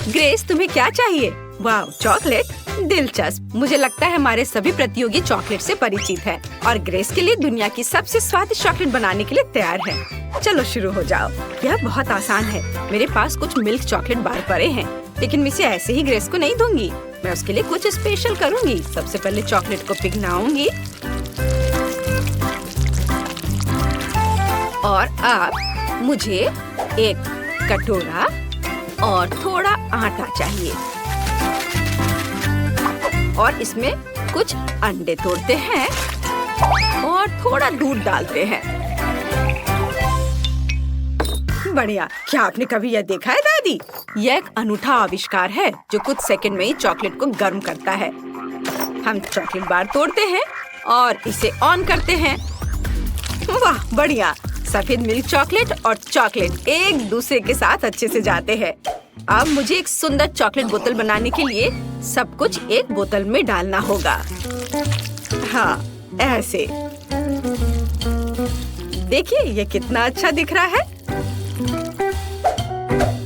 Grace, तुम्हें क्या चाहिए? वाह, चॉकलेट, दिलचस्प। मुझे लगता है हमारे सभी प्रतियोगी चॉकलेट से परिचित हैं और ग्रेस के लिए दुनिया की सबसे स्वादिष्ट चॉकलेट बनाने के लिए तैयार है। चलो शुरू हो जाओ। यह बहुत आसान है। मेरे पास कुछ मिल्क चॉकलेट बार पड़े हैं, लेकिन मैं इसे ऐसे ही ग्रेस को नहीं दूंगी। मैं उसके लिए कुछ स्पेशल करूंगी। सबसे पहले चॉकलेट को पिघलाऊंगी और अब मुझे एक कटोरा और थोड़ा आटा चाहिए और इसमें कुछ अंडे तोड़ते हैं और थोड़ा दूध डालते हैं। बढ़िया। क्या आपने कभी यह देखा है दादी? यह एक अनूठा आविष्कार है जो कुछ सेकंड में ही चॉकलेट को गर्म करता है। हम चॉकलेट बार तोड़ते हैं और इसे ऑन करते हैं। वाह, बढ़िया। सफेद मिल्क चॉकलेट और चॉकलेट एक दूसरे के साथ अच्छे से जाते हैं। अब मुझे एक सुंदर चॉकलेट बोतल बनाने के लिए सब कुछ एक बोतल में डालना होगा। हाँ, ऐसे। देखिए ये कितना अच्छा दिख रहा है।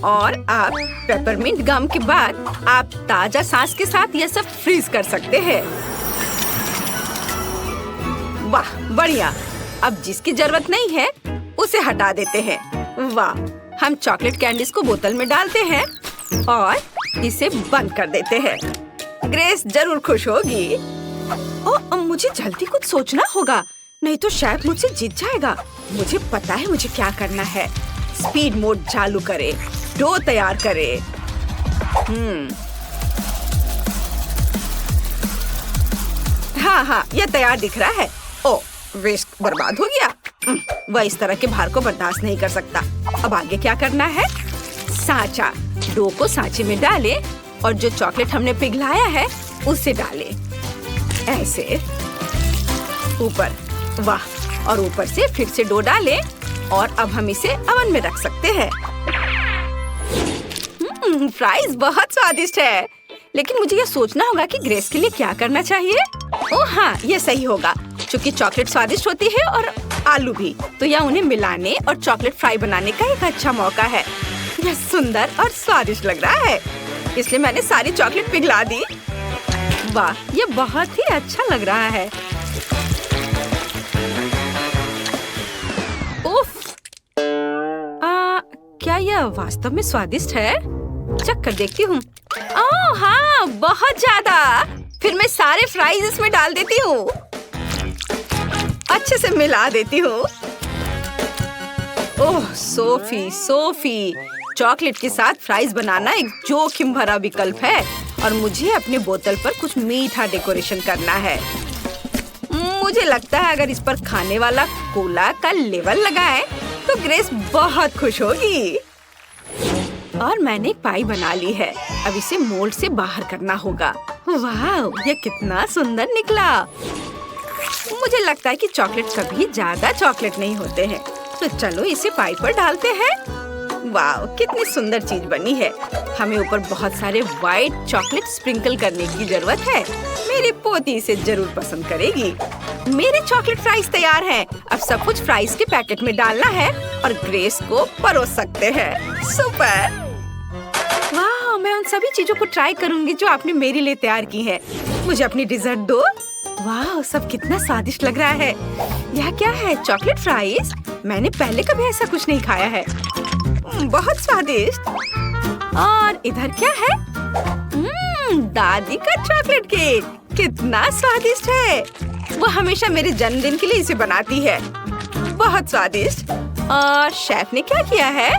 और आप पेपरमिंट गम के बाद आप ताजा सांस के साथ यह सब फ्रीज कर सकते हैं। वाह, बढ़िया। अब जिसकी जरूरत नहीं है उसे हटा देते हैं। वाह, हम चॉकलेट कैंडीज को बोतल में डालते हैं और इसे बंद कर देते हैं। ग्रेस जरूर खुश होगी। अब मुझे जल्दी कुछ सोचना होगा, नहीं तो शेफ मुझसे जीत जाएगा। मुझे पता है मुझे क्या करना है। स्पीड मोड चालू करे, डो तैयार करे। हाँ, यह तैयार दिख रहा है। ओ, वेस्ट बर्बाद हो गया। वह इस तरह के भार को बर्दाश्त नहीं कर सकता। अब आगे क्या करना है? सांचा। डो को सांचे में डालें और जो चॉकलेट हमने पिघलाया है उसे डालें। ऐसे ऊपर। वाह, और ऊपर से फिर से डो डालें और अब हम इसे ओवन में रख सकते हैं। फ्राइज बहुत स्वादिष्ट है, लेकिन मुझे यह सोचना होगा कि ग्रेस के लिए क्या करना चाहिए। ओह हाँ, यह सही होगा। चूंकि चॉकलेट स्वादिष्ट होती है और आलू भी, तो यह उन्हें मिलाने और चॉकलेट फ्राई बनाने का एक अच्छा मौका है। यह सुंदर और स्वादिष्ट लग रहा है, इसलिए मैंने सारी चॉकलेट पिघला दी। वाह, यह बहुत ही अच्छा लग रहा है। उफ! क्या यह वास्तव में स्वादिष्ट है? चख कर देखती हूँ। ओह हाँ, बहुत ज्यादा। फिर मैं सारे फ्राइज इसमें डाल देती हूँ। अच्छे से मिला देती हूँ। ओह सोफी, चॉकलेट के साथ फ्राइज बनाना एक जोखिम भरा विकल्प है और मुझे अपने बोतल पर कुछ मीठा डेकोरेशन करना है। मुझे लगता है अगर इस पर खाने वाला कोला का लेवल लगाएं तो ग्रेस बहुत खुश होगी। और मैंने एक पाई बना ली है। अब इसे मोल्ड से बाहर करना होगा। वाह, ये कितना सुंदर निकला। मुझे लगता है कि चॉकलेट कभी ज्यादा चॉकलेट नहीं होते हैं, तो चलो इसे पाई पर डालते हैं। वाह, कितनी सुंदर चीज बनी है। हमें ऊपर बहुत सारे व्हाइट चॉकलेट स्प्रिंकल करने की जरूरत है। मेरी पोती इसे जरूर पसंद करेगी। मेरे चॉकलेट फ्राइज तैयार हैं। अब सब कुछ फ्राइज के पैकेट में डालना है और ग्रेस को परोस सकते हैं। सुपर! वाह, मैं उन सभी चीजों को ट्राई करूंगी जो आपने मेरे लिए तैयार की है। मुझे अपनी डिजर्ट दो। वाह, सब कितना स्वादिष्ट लग रहा है। यह क्या है? Chocolate fries? मैंने पहले कभी ऐसा कुछ नहीं खाया है। बहुत स्वादिष्ट। और इधर क्या है? दादी का चॉकलेट केक। कितना स्वादिष्ट है। वो हमेशा मेरे जन्मदिन के लिए इसे बनाती है। बहुत स्वादिष्ट। और शेफ ने क्या किया है?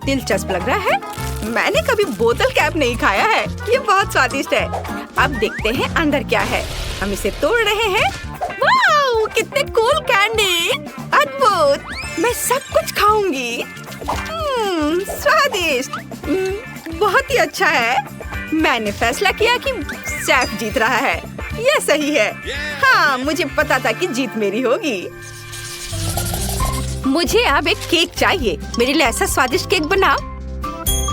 दिलचस्प लग रहा है। मैंने कभी बोतल कैप नहीं खाया है। ये बहुत स्वादिष्ट है। अब देखते हैं अंदर क्या है। हम इसे तोड़ रहे हैं। वाह, कितने कूल कैंडी। अद्भुत। मैं सब कुछ खाऊंगी। स्वादिष्ट। बहुत ही अच्छा है। मैंने फैसला किया कि शेफ जीत रहा है। यह सही है। हाँ, मुझे पता था कि जीत मेरी होगी। मुझे अब एक केक चाहिए। मेरे लिए ऐसा स्वादिष्ट केक बनाओ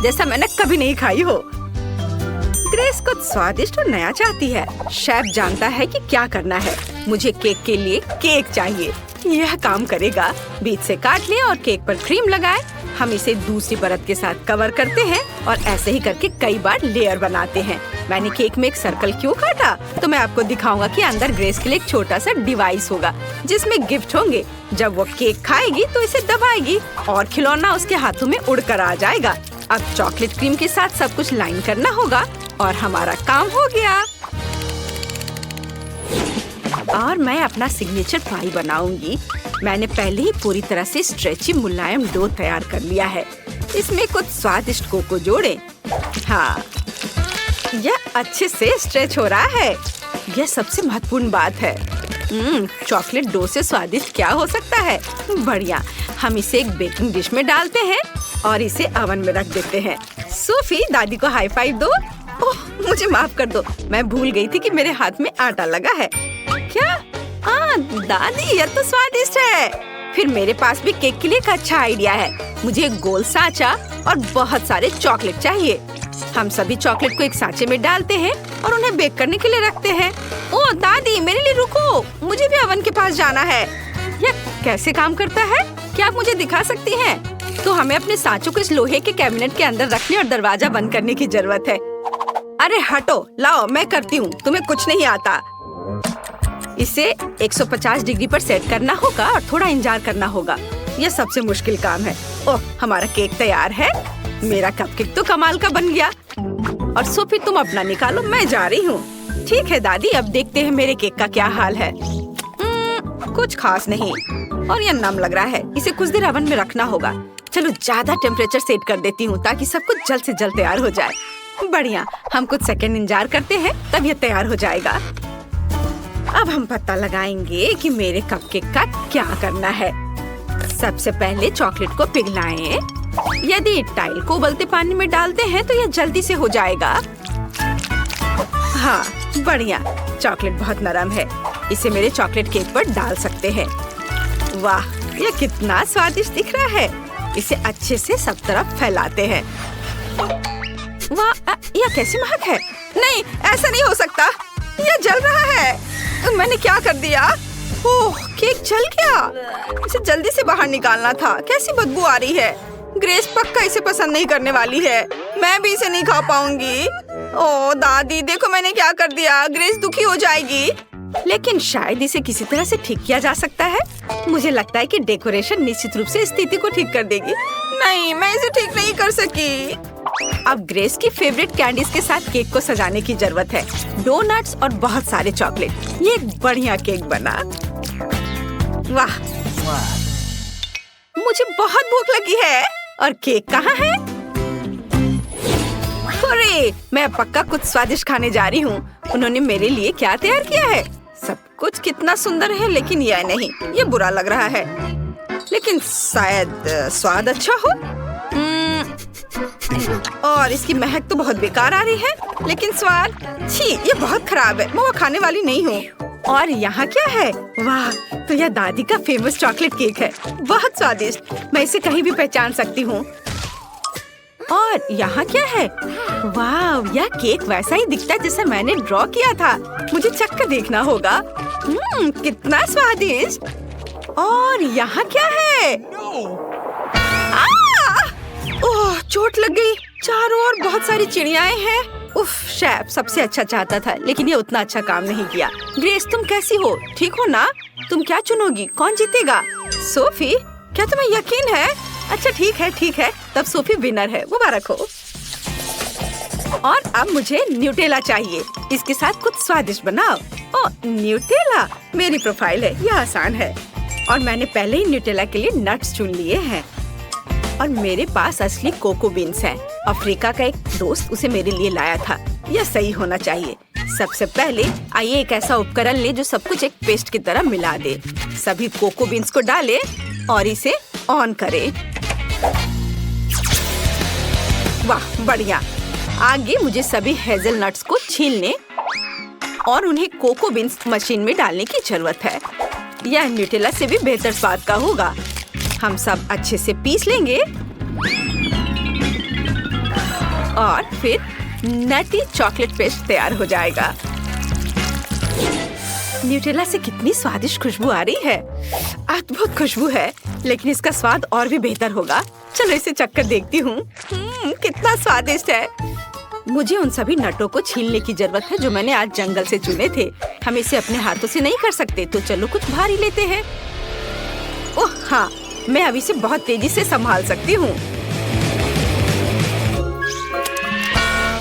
जैसा मैंने कभी नहीं खाई हो। ग्रेस कुछ स्वादिष्ट और नया चाहती है। शेफ जानता है कि क्या करना है। मुझे केक के लिए केक चाहिए। यह काम करेगा। बीच से काट लें और केक पर क्रीम लगाएं हम इसे दूसरी परत के साथ कवर करते हैं और ऐसे ही करके कई बार लेयर बनाते हैं। मैंने केक में एक सर्कल क्यों काटा? तो मैं आपको दिखाऊंगा कि अंदर ग्रेस के लिए एक छोटा सा डिवाइस होगा जिसमें गिफ्ट होंगे। जब वो केक खाएगी तो इसे दबाएगी और खिलौना उसके हाथों में उड़कर आ जाएगा। अब चॉकलेट क्रीम के साथ सब कुछ लाइन करना होगा और हमारा काम हो गया। और मैं अपना सिग्नेचर पाई बनाऊंगी। मैंने पहले ही पूरी तरह से स्ट्रेची मुलायम डो तैयार कर लिया है। इसमें कुछ स्वादिष्ट कोको जोड़े। हाँ, यह अच्छे से स्ट्रेच हो रहा है। यह सबसे महत्वपूर्ण बात है। चॉकलेट डो से स्वादिष्ट क्या हो सकता है? बढ़िया। हम इसे एक बेकिंग डिश में डालते हैं और इसे ओवन में रख देते हैं। सोफी, दादी को हाई फाइव दो। ओह, मुझे माफ कर दो, मैं भूल गई थी कि मेरे हाथ में आटा लगा है। क्या? दादी, यह तो स्वादिष्ट है। फिर मेरे पास भी केक के लिए एक अच्छा आइडिया है। मुझे एक गोल सांचा और बहुत सारे चॉकलेट चाहिए। हम सभी चॉकलेट को एक सांचे में डालते हैं और उन्हें बेक करने के लिए रखते हैं। ओह दादी, मेरे लिए रुको, मुझे भी ओवन के पास जाना है। यह कैसे काम करता है? क्या आप मुझे दिखा सकती हैं? तो हमें अपने सांचों को इस लोहे के कैबिनेट के अंदर रखने और दरवाजा बंद करने की जरूरत है। अरे हटो, लाओ, मैं करती हूँ, तुम्हें कुछ नहीं आता। इसे 150 डिग्री पर सेट करना होगा और थोड़ा इंतजार करना होगा। यह सबसे मुश्किल काम है। ओह, हमारा केक तैयार है। मेरा कपकेक तो कमाल का बन गया। और सोफी, तुम अपना निकालो, मैं जा रही हूँ। ठीक है दादी, अब देखते हैं मेरे केक का क्या हाल है। कुछ खास नहीं और यह नम लग रहा है। इसे कुछ देर ओवन में रखना होगा। चलो ज्यादा टेम्परेचर सेट कर देती हूँ ताकि सब कुछ जल्द से जल्द तैयार हो जाए। बढ़िया, हम कुछ सेकंड इंतजार करते हैं, तब यह तैयार हो जाएगा। अब हम पता लगाएंगे कि मेरे कपकेक का क्या करना है। सबसे पहले चॉकलेट को पिघलाएं। यदि टाइल को उबलते पानी में डालते हैं तो यह जल्दी से हो जाएगा। हाँ, बढ़िया। चॉकलेट बहुत नरम है। इसे मेरे चॉकलेट केक पर डाल सकते हैं। वाह, यह कितना स्वादिष्ट दिख रहा है। इसे अच्छे से सब तरफ फैलाते हैं। वाह, यह कैसी महक है। नहीं, ऐसा नहीं हो सकता। यह जल रहा है। मैंने क्या कर दिया? ओह, केक जल गया। इसे जल्दी से बाहर निकालना था। कैसी बदबू आ रही है। ग्रेस पक्का इसे पसंद नहीं करने वाली है। मैं भी इसे नहीं खा पाऊंगी। ओह दादी, देखो मैंने क्या कर दिया। ग्रेस दुखी हो जाएगी। लेकिन शायद इसे किसी तरह से ठीक किया जा सकता है। मुझे लगता है कि डेकोरेशन निश्चित रूप से स्थिति को ठीक कर देगी। नहीं, मैं इसे ठीक नहीं कर सकी। अब ग्रेस की फेवरेट कैंडीज के साथ केक को सजाने की जरूरत है। डोनट्स और बहुत सारे चॉकलेट। ये एक बढ़िया केक बना। वाह, मुझे बहुत भूख लगी है। और केक कहाँ है? अरे, मैं पक्का कुछ स्वादिष्ट खाने जा रही हूँ। उन्होंने मेरे लिए क्या तैयार किया है? सब कुछ कितना सुंदर है, लेकिन यह नहीं, ये बुरा लग रहा है। लेकिन शायद स्वाद अच्छा हो। और इसकी महक तो बहुत बेकार आ रही है, लेकिन स्वाद, छी, ये बहुत खराब है। मैं वो खाने वाली नहीं हूँ। और यहाँ क्या है? वाह, तो यह दादी का फेमस चॉकलेट केक है। बहुत स्वादिष्ट। मैं इसे कहीं भी पहचान सकती हूँ। और यहाँ क्या है? वाह, यह केक वैसा ही दिखता है जैसा मैंने ड्रॉ किया था। मुझे चखकर देखना होगा। कितना स्वादिष्ट। और यहाँ क्या है? ओह, चोट लग गई। चारों ओर बहुत सारी चिड़ियाएं हैं। उफ, शेफ सबसे अच्छा चाहता था, लेकिन ये उतना अच्छा काम नहीं किया। ग्रेस, तुम कैसी हो? ठीक हो ना? तुम क्या चुनोगी? कौन जीतेगा? सोफी, क्या तुम्हें यकीन है? अच्छा, ठीक है। तब सोफी विनर है। मुबारक हो। और अब मुझे न्यूटेला चाहिए। इसके साथ कुछ स्वादिष्ट बनाओ। ओह, न्यूटेला मेरी प्रोफाइल है। यह आसान है। और मैंने पहले ही न्यूटेला के लिए नट्स चुन लिए हैं। और मेरे पास असली कोको बीन्स हैं। अफ्रीका का एक दोस्त उसे मेरे लिए लाया था। यह सही होना चाहिए। सबसे पहले आइए एक ऐसा उपकरण ले जो सब कुछ एक पेस्ट की तरह मिला दे। सभी कोको बीन्स को डालें और इसे ऑन करें। वाह, बढ़िया। आगे मुझे सभी हेज़लनट्स को छीलने और उन्हें कोको बीन्स मशीन में डालने की जरूरत है। यह न्यूटेला से भी बेहतर स्वाद का होगा। हम सब अच्छे से पीस लेंगे और फिर नटी चॉकलेट पेस्ट तैयार हो जाएगा। न्यूटेला से कितनी स्वादिष्ट खुशबू आ रही है। अद्भुत खुशबू है, लेकिन इसका स्वाद और भी बेहतर होगा। चलो इसे चखकर देखती हूँ। कितना स्वादिष्ट है। मुझे उन सभी नटों को छीलने की जरूरत है जो मैंने आज जंगल से चुने थे। हम इसे अपने हाथों से नहीं कर सकते, तो चलो कुछ भारी लेते हैं। ओह हाँ, मैं अभी इसे बहुत तेजी से संभाल सकती हूँ।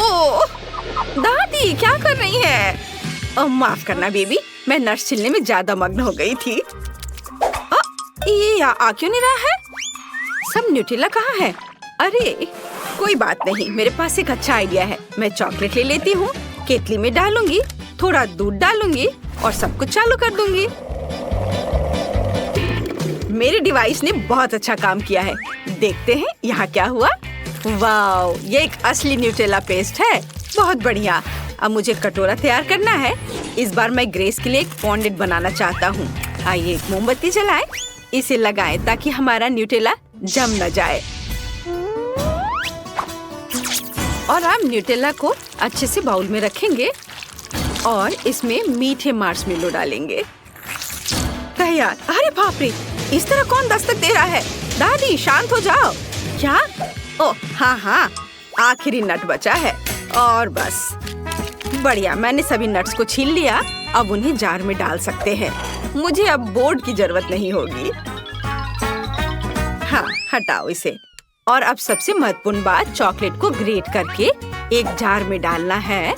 ओह दादी, क्या कर रही है? माफ करना बेबी, मैं नट्स छीलने में ज्यादा मग्न हो गई थी। ये आ क्यों नहीं रहा है? सब न्यूटेला कहाँ है? अरे कोई बात नहीं, मेरे पास एक अच्छा आइडिया है। मैं चॉकलेट ले लेती हूँ, केतली में डालूंगी, थोड़ा दूध डालूंगी और सब कुछ चालू कर दूंगी। मेरे डिवाइस ने बहुत अच्छा काम किया है। देखते हैं यहाँ क्या हुआ। वाओ, ये एक असली न्यूटेला पेस्ट है। बहुत बढ़िया। अब मुझे कटोरा तैयार करना है। इस बार मैं ग्रेस के लिए एक फॉन्डेंट बनाना चाहता हूँ। आइए एक मोमबत्ती जलाएं, इसे लगाएं ताकि हमारा न्यूटेला जम न जाए। और आप न्यूटेला को अच्छे से बाउल में रखेंगे और इसमें मीठे मार्शमेलो डालेंगे। तैयार। अरे बाप रे, इस तरह कौन दस्तक दे रहा है? दादी शांत हो जाओ। क्या? ओह हाँ हाँ, आखिरी नट बचा है। और बस बढ़िया, मैंने सभी नट्स को छील लिया। अब उन्हें जार में डाल सकते हैं। मुझे अब बोर्ड की जरूरत नहीं होगी। हाँ, हटाओ इसे। और अब सबसे महत्वपूर्ण बात, चॉकलेट को ग्रेट करके एक जार में डालना है।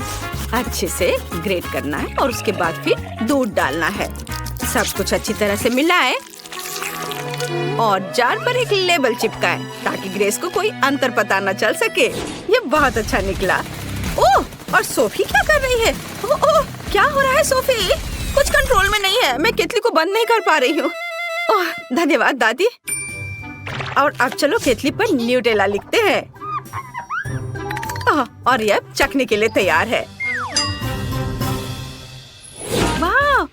अच्छे से ग्रेट करना है और उसके बाद फिर दूध डालना है। सब कुछ अच्छी तरह से मिलाएं और जार पर एक लेबल चिपकाएं ताकि ग्रेस को कोई अंतर पता न चल सके। ये बहुत अच्छा निकला। ओह, और सोफी क्या कर रही है? ओह, क्या हो रहा है सोफी? कुछ कंट्रोल में नहीं है। मैं केतली को बंद नहीं कर पा रही हूँ। ओह धन्यवाद दादी। और अब चलो केतली पर न्यूटेला लिखते हैं। और ये अब चखने के लिए तैयार है। वाह,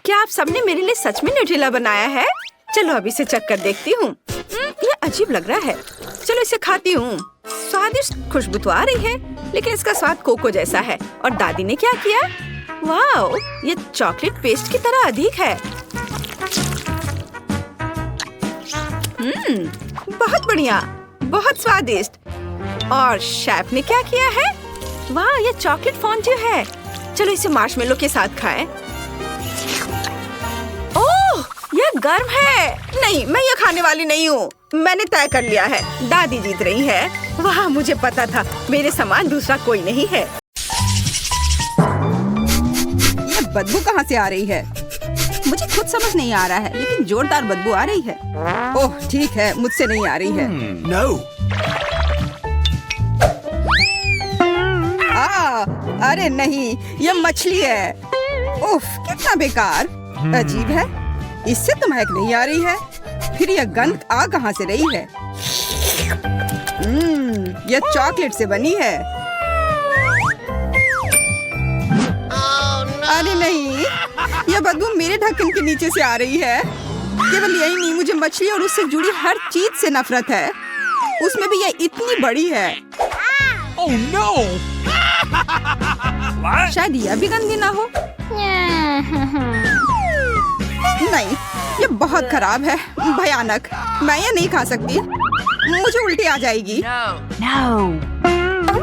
क्या आप सबने मेरे लिए सच में न्यूटेला बनाया है? चलो अभी इसे चख कर देखती हूँ। ये अजीब लग रहा है। चलो इसे खाती हूँ। स्वादिष्ट खुशबू तो आ रही है, लेकिन इसका स्वाद कोको जैसा है। और दादी ने क्या किया? वाह, ये चॉकलेट पेस्ट की तरह अधिक है। बहुत बढ़िया, बहुत स्वादिष्ट। और शेफ ने क्या किया है? वाह, ये चॉकलेट फॉन्ड्यू है। चलो इसे मार्शमेलो के साथ खाएं। ओह, ये गर्म है। नहीं, मैं ये खाने वाली नहीं हूँ। मैंने तय कर लिया है, दादी जीत रही है। वाह, मुझे पता था मेरे समान दूसरा कोई नहीं है। ये बदबू कहाँ से आ रही है? मुझे खुद समझ नहीं आ रहा है, लेकिन जोरदार बदबू आ रही है। ओह ठीक है, मुझसे नहीं आ रही है। No. अरे नहीं, ये मछली है। उफ, कितना बेकार। अजीब है, इससे तो महक नहीं आ रही है। फिर यह गंध आ कहाँ से रही है? यह चॉकलेट से बनी है। अरे नहीं, यह बदबू मेरे ढक्कन के नीचे से आ रही है। केवल यही नहीं, मुझे मछली और उससे जुड़ी हर चीज से नफरत है। उसमें भी यह इतनी बड़ी है। Oh no! शायद यह भी गंदी ना हो। नहीं, ये बहुत खराब है, भयानक। मैं ये नहीं खा सकती, मुझे उल्टी आ जाएगी।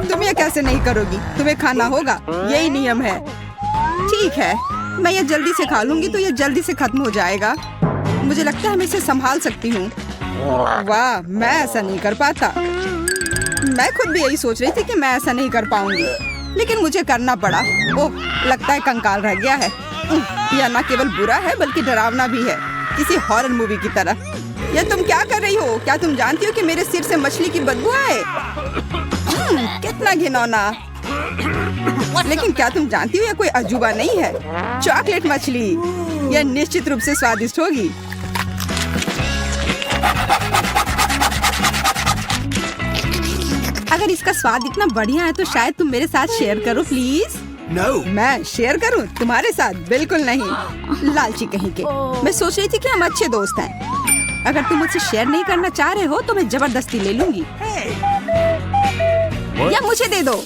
तुम ये कैसे नहीं करोगी? तुम्हें खाना होगा, यही नियम है। ठीक है, मैं ये जल्दी से खा लूंगी तो ये जल्दी से खत्म हो जाएगा। मुझे लगता है मैं इसे संभाल सकती हूँ। वाह, मैं ऐसा नहीं कर पाता। मैं खुद भी यही सोच रही थी कि मैं ऐसा नहीं कर पाऊंगी, लेकिन मुझे करना पड़ा। ओह, लगता है कंकाल रह गया है। यह न केवल बुरा है बल्कि डरावना भी है, किसी हॉरर मूवी की तरह। यह तुम क्या कर रही हो? क्या तुम जानती हो कि मेरे सिर से मछली की बदबू आए? कितना घिनौना। लेकिन क्या तुम जानती हो यह कोई अजूबा नहीं है? चॉकलेट मछली, यह निश्चित रूप से स्वादिष्ट होगी। अगर इसका स्वाद इतना बढ़िया है तो शायद तुम मेरे साथ शेयर करो प्लीज। No. मैं शेयर करूं तुम्हारे साथ? बिल्कुल नहीं, लालची कहीं के। मैं सोच रही थी कि हम अच्छे दोस्त हैं। अगर तुम मुझसे शेयर नहीं करना चाह रहे हो तो मैं जबरदस्ती ले लूंगी। या मुझे दे दो।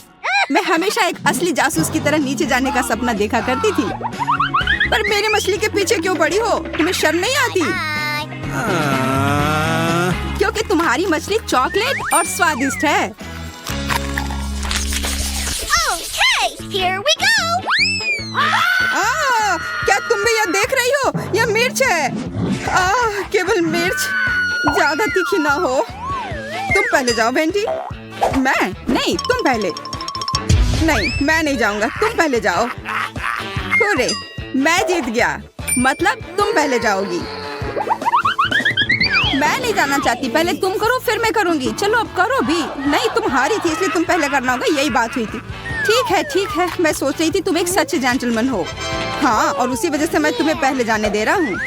मैं हमेशा एक असली जासूस की तरह नीचे जाने का सपना देखा करती थी। पर मेरी मछली के पीछे क्यों पड़ी हो? तुम्हें शर्म नहीं आती? क्योंकि तुम्हारी मछली चॉकलेट और स्वादिष्ट है। Here we go. क्या तुम भी यह देख रही हो? यह मिर्च है। केवल मिर्च, ज्यादा तीखी ना हो। तुम पहले जाओ वेंडी। मैं नहीं, तुम पहले। नहीं, मैं नहीं जाऊंगा, तुम पहले जाओ। हुर्रे, मैं जीत गया। मतलब तुम पहले जाओगी। मैं नहीं जाना चाहती, पहले तुम करो फिर मैं करूंगी। चलो अब करो भी। नहीं, तुम हारी थी इसलिए तुम पहले करना होगा, यही बात हुई थी। ठीक है, मैं सोच रही थी तुम एक सच्चे जेंटलमैन हो। हाँ, और उसी वजह से मैं तुम्हें पहले जाने दे रहा हूँ।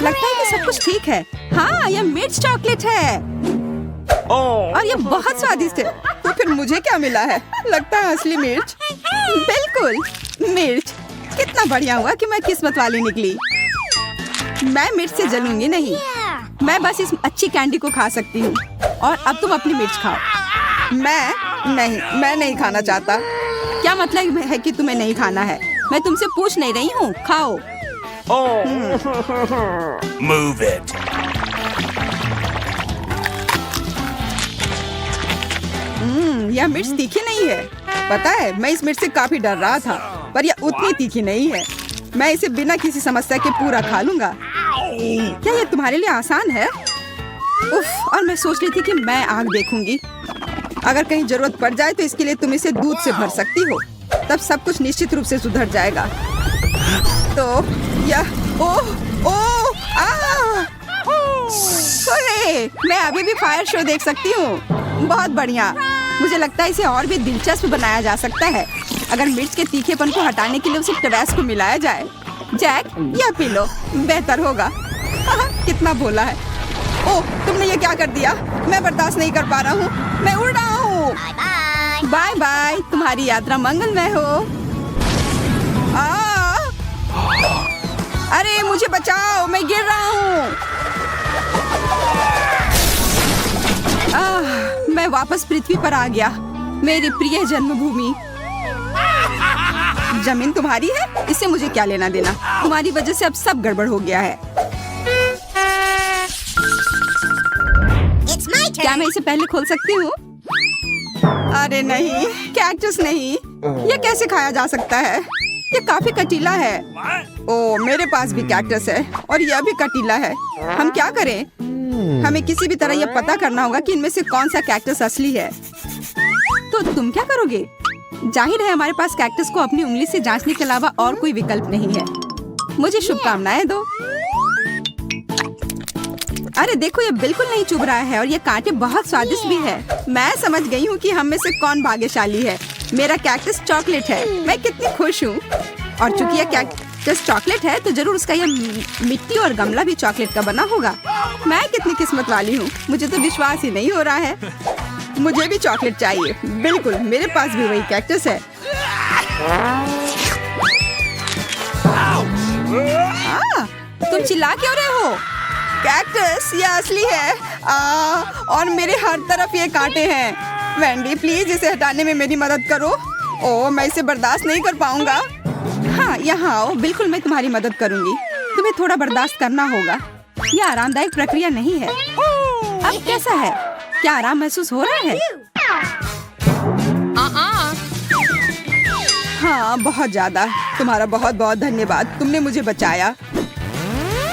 लगता है कि सब कुछ ठीक है। हाँ, यह मिर्च चॉकलेट है और यह बहुत स्वादिष्ट है। तो फिर मुझे क्या मिला है? लगता है असली मिर्च। बिल्कुल मिर्च। कितना बढ़िया हुआ कि मैं किस्मत वाली निकली। मैं मिर्च से जलूंगी नहीं, मैं बस इस अच्छी कैंडी को खा सकती हूँ। और अब तुम अपनी मिर्च खाओ। मैं नहीं खाना चाहता। क्या मतलब है कि तुम्हें नहीं खाना है? मैं तुमसे पूछ नहीं रही हूँ, खाओ। Move it. यह मिर्च तीखी नहीं है। पता है, मैं इस मिर्च से काफी डर रहा था, पर यह उतनी तीखी नहीं है। मैं इसे बिना किसी समस्या के पूरा खा लूंगा। क्या यह तुम्हारे लिए आसान है? उफ, और मैं सोच रही थी कि मैं आग देखूंगी। अगर कहीं जरूरत पड़ जाए तो इसके लिए तुम इसे दूध से भर सकती हो, तब सब कुछ निश्चित रूप से सुधर जाएगा। तो यह अरे, मैं अभी भी फायर शो देख सकती हूँ। बहुत बढ़िया। मुझे लगता है इसे और भी दिलचस्प बनाया जा सकता है अगर मिर्च के तीखेपन को हटाने के लिए उसे टबैस्को को मिलाया जाए। जैक, यह पी लो, बेहतर होगा। कितना भोला है। ओह, तुमने ये क्या कर दिया? मैं बर्दाश्त नहीं कर पा रहा हूँ। मैं उड़ रहा हूँ। बाय बाय, तुम्हारी यात्रा मंगलमय हो। अरे मुझे बचाओ, मैं गिर रहा हूँ। मैं वापस पृथ्वी पर आ गया, मेरी प्रिय जन्मभूमि। जमीन तुम्हारी है, इससे मुझे क्या लेना देना। तुम्हारी वजह से अब सब गड़बड़ हो गया है। क्या मैं इसे पहले खोल सकती हूँ? अरे नहीं, कैक्टस नहीं। ये कैसे खाया जा सकता है? ये काफी कटीला है। ओ, मेरे पास भी कैक्टस है और यह भी कटीला है। हम क्या करें? हमें किसी भी तरह यह पता करना होगा कि इनमें से कौन सा कैक्टस असली है। तो तुम क्या करोगे? जाहिर है हमारे पास कैक्टस को अपनी उंगली से जांचने के अलावा और कोई विकल्प नहीं है। मुझे शुभकामनाएं दो। अरे देखो, ये बिल्कुल नहीं चुभ रहा है और ये कांटे बहुत स्वादिष्ट भी है। मैं समझ गई हूँ कि हम में से कौन भाग्यशाली है। मेरा कैक्टस चॉकलेट है। मैं कितनी खुश हूँ। और चूंकि यह कैक्टस चॉकलेट है तो जरूर उसका यह मिट्टी और गमला भी चॉकलेट का बना होगा। मैं कितनी किस्मत वाली हूँ। मुझे तो विश्वास ही नहीं हो रहा है। मुझे भी चॉकलेट चाहिए। बिल्कुल, मेरे पास भी वही कैक्टस है। तुम चिल्ला क्यों रहे हो? कैक्टस, ये असली है। और मेरे हर तरफ ये कांटे हैं। वेंडी, प्लीज इसे हटाने में मेरी मदद करो। ओह, मैं इसे बर्दाश्त नहीं कर पाऊंगा। हाँ, यहाँ आओ, बिल्कुल मैं तुम्हारी मदद करूंगी। तुम्हें थोड़ा बर्दाश्त करना होगा। यह आरामदायक प्रक्रिया नहीं है। अब कैसा है? क्या आराम महसूस हो रहा है? हाँ, बहुत ज्यादा। तुम्हारा बहुत बहुत धन्यवाद, तुमने मुझे बचाया।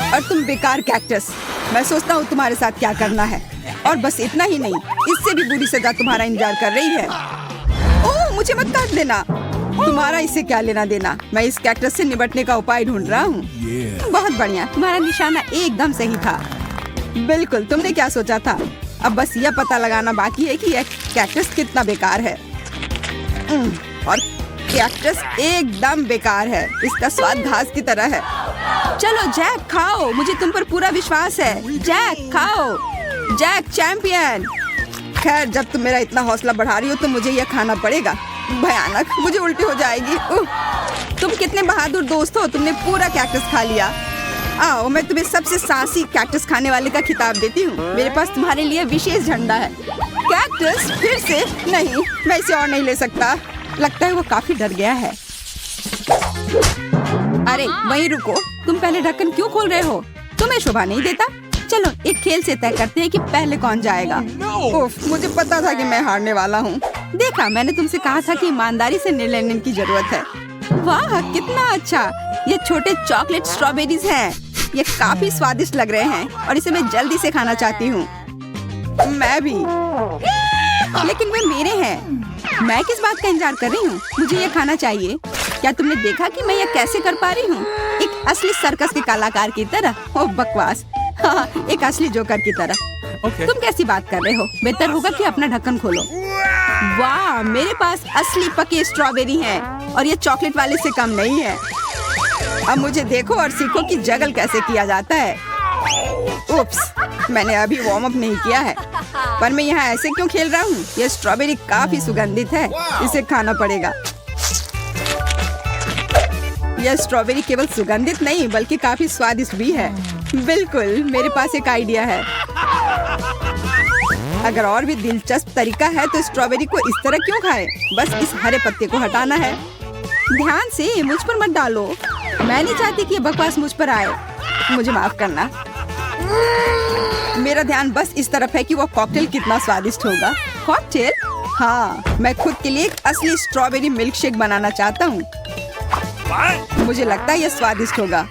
और तुम बेकार कैक्टस, मैं सोचता हूँ तुम्हारे साथ क्या करना है। और बस इतना ही नहीं, इससे भी बुरी सजा तुम्हारा इंतजार कर रही है। ओह, मुझे मत काट देना। तुम्हारा इससे क्या लेना देना। मैं इस कैक्टस से निपटने का उपाय ढूंढ रहा हूँ। बहुत बढ़िया, तुम्हारा निशाना एकदम सही था। बिल्कुल, तुमने क्या सोचा था? अब बस यह पता लगाना बाकी है कि यह कैक्टस कितना बेकार है। और कैक्टस एकदम बेकार है। इसका स्वाद घास की तरह है। चलो जैक, खाओ, मुझे तुम पर पूरा विश्वास है। जैक, खाओ। Jack champion. खैर, जब तुम मेरा इतना हौसला बढ़ा रही हो तो मुझे यह खाना पड़ेगा। भयानक, मुझे उल्टी हो जाएगी। तुम कितने बहादुर दोस्त हो, तुमने पूरा कैक्टस खा लिया। आओ, मैं तुम्हें सबसे साहसी कैक्टस खाने वाले का खिताब देती हूँ। मेरे पास तुम्हारे लिए विशेष झंडा है। कैक्टस, फिर से नहीं, मैं इसे और नहीं ले सकता। लगता है वो काफी डर गया है। अरे वहीं रुको, तुम पहले ढक्कन क्यों खोल रहे हो? तुम्हें शोभा नहीं देता? चलो एक खेल से तय करते हैं कि पहले कौन जाएगा। उफ, मुझे पता था कि मैं हारने वाला हूँ। देखा, मैंने तुमसे कहा था कि ईमानदारी से निर्णय लेने की जरूरत है। वाह कितना अच्छा, ये छोटे चॉकलेट स्ट्रॉबेरीज हैं। ये काफी स्वादिष्ट लग रहे हैं और इसे मैं जल्दी से खाना चाहती हूँ। मैं भी, लेकिन वे मेरे हैं। मैं किस बात का इंतजार कर रही हूँ? मुझे ये खाना चाहिए। क्या तुमने देखा कि मैं ये कैसे कर पा रही हूँ? एक असली सर्कस के कलाकार की तरह। ओह बकवास। हाँ, एक असली जोकर की तरह। तुम कैसी बात कर रहे हो? बेहतर होगा कि अपना ढक्कन खोलो। वाह, मेरे पास असली पके स्ट्रॉबेरी हैं और ये चॉकलेट वाले से कम नहीं है। अब मुझे देखो और सीखो कि जगल कैसे किया जाता है। उप्स, मैंने अभी वार्म अप नहीं किया है, पर मैं यहाँ ऐसे क्यों खेल रहा हूँ? ये स्ट्रॉबेरी काफी सुगंधित है, इसे खाना पड़ेगा। यह स्ट्रॉबेरी केवल सुगंधित नहीं बल्कि काफी स्वादिष्ट भी है। बिल्कुल, मेरे पास एक आइडिया है। अगर और भी दिलचस्प तरीका है तो स्ट्रॉबेरी को इस तरह क्यों खाएं? बस इस हरे पत्ते को हटाना है। ध्यान से, मुझ पर मत डालो। मैं नहीं चाहती कि ये बकवास मुझ पर आए। मुझे माफ करना। मेरा ध्यान बस इस तरफ है कि वो कॉकटेल कितना स्वादिष्ट होगा। कॉकटेल? हाँ, मैं खुद के लिए एक असली स्ट्रॉबेरी मिल्क शेक बनाना चाहता हूँ। मुझे लगता है यह स्वादिष्ट होगा।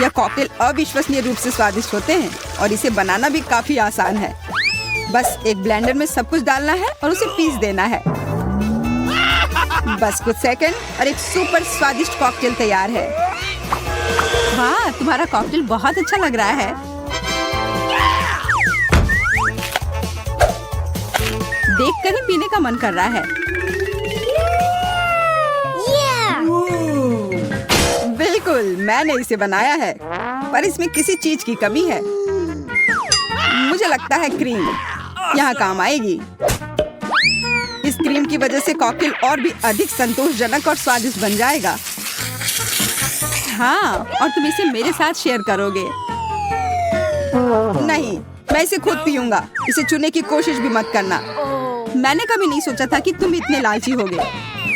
यह कॉकटेल अविश्वसनीय रूप से स्वादिष्ट होते हैं और इसे बनाना भी काफी आसान है। बस एक ब्लेंडर में सब कुछ डालना है और उसे पीस देना है। बस कुछ सेकंड और एक सुपर स्वादिष्ट कॉकटेल तैयार है। वाह, तुम्हारा कॉकटेल बहुत अच्छा लग रहा है। देखकर ही पीने का मन कर रहा है। बिल्कुल, मैंने इसे बनाया है, पर इसमें किसी चीज की कमी है। मुझे लगता है क्रीम यहाँ काम आएगी। इस क्रीम की वजह से कॉकटेल और भी अधिक संतोषजनक और स्वादिष्ट बन जाएगा। हाँ, और तुम इसे मेरे साथ शेयर करोगे। नहीं, मैं इसे खुद पीऊंगा। इसे चुनने की कोशिश भी मत करना। मैंने कभी नहीं सोचा था कि तुम इतने लालची होगे।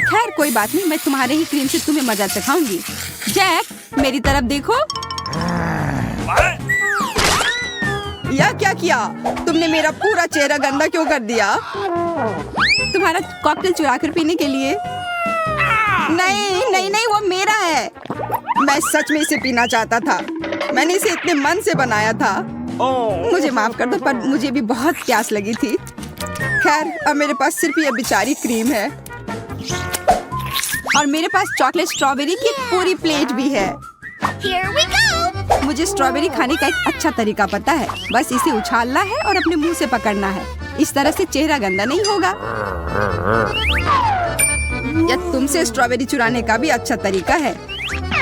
खैर कोई बात नहीं, मैं तुम्हारे ही क्रीम से तुम्हें मजा चखाऊंगी। जैक, मेरी तरफ देखो। यह क्या किया? तुमने मेरा पूरा चेहरा गंदा क्यों कर दिया? तुम्हारा कॉकटेल चुरा कर पीने के लिए? नहीं नहीं नहीं, वो मेरा है। मैं सच में इसे पीना चाहता था। मैंने इसे इतने मन से बनाया था। मुझे माफ कर दो, पर मुझे भी बहुत प्यास लगी थी। खैर, अब मेरे पास सिर्फ ये बेचारी क्रीम है और मेरे पास चॉकलेट स्ट्रॉबेरी की एक पूरी प्लेट भी है। Here we go! मुझे स्ट्रॉबेरी खाने का एक अच्छा तरीका पता है। बस इसे उछालना है और अपने मुंह से पकड़ना है। इस तरह से चेहरा गंदा नहीं होगा। यह तुमसे स्ट्रॉबेरी चुराने का भी अच्छा तरीका है।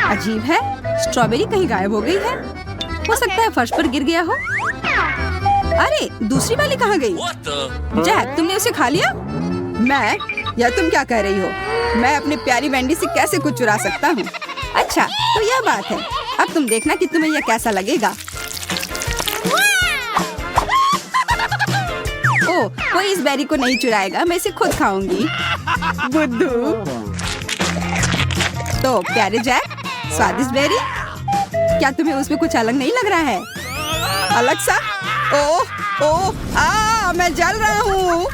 अजीब है, स्ट्रॉबेरी कहीं गायब हो गई है। हो सकता है फर्श पर गिर गया हो। अरे, दूसरी वाली कहाँ गई? जैक, तुमने उसे खा लिया? मैं? या तुम क्या कह रही हो? मैं अपनी प्यारी वेंडी से कैसे कुछ चुरा सकता हूँ? अच्छा, तो यह बात है। अब तुम देखना कि तुम्हें यह कैसा लगेगा। ओह, कोई इस बेरी को नहीं चुराएगा। मैं इसे खुद खाऊंगी। बुद्धू। तो प्यारे जैक, स्वादिष्ट बेरी, क्या तुम्हें उसमें कुछ अलग नहीं लग रहा है? अलग सा? ओह ओह, मैं जल रहा हूँ।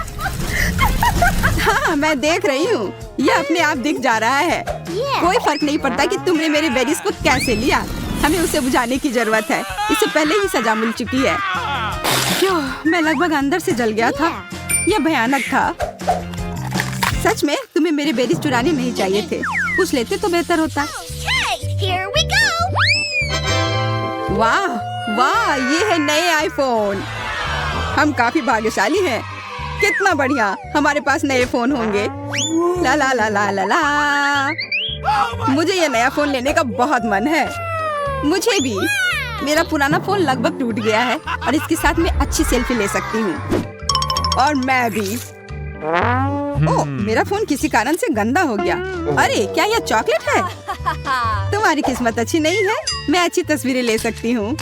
हाँ, मैं देख रही हूँ। यह अपने आप दिख जा रहा है। कोई फर्क नहीं पड़ता कि तुमने मेरे बेरीज को कैसे लिया। हमें उसे बुझाने की जरूरत है। इसे पहले ही सजा मिल चुकी है। क्यों, मैं लगभग अंदर से जल गया था। यह भयानक था। सच में तुम्हें मेरे बेरीज चुराने नहीं चाहिए थे। पूछ लेते तो बेहतर होता। Okay, here we go! वाह वाह, ये है नए आईफोन। हम काफी भाग्यशाली हैं। कितना बढ़िया, हमारे पास नए फोन होंगे। ला ला ला ला ला ला। मुझे ये नया फोन लेने का बहुत मन है। मुझे भी। मेरा पुराना फोन लगभग टूट गया है और इसके साथ मैं अच्छी सेल्फी ले सकती हूँ। और मैं भी। ओह, मेरा फोन किसी कारण से गंदा हो गया। अरे, क्या यह चॉकलेट है? तुम्हारी किस्मत अच्छी नहीं है। मैं अच्छी तस्वीरें ले सकती हूँ।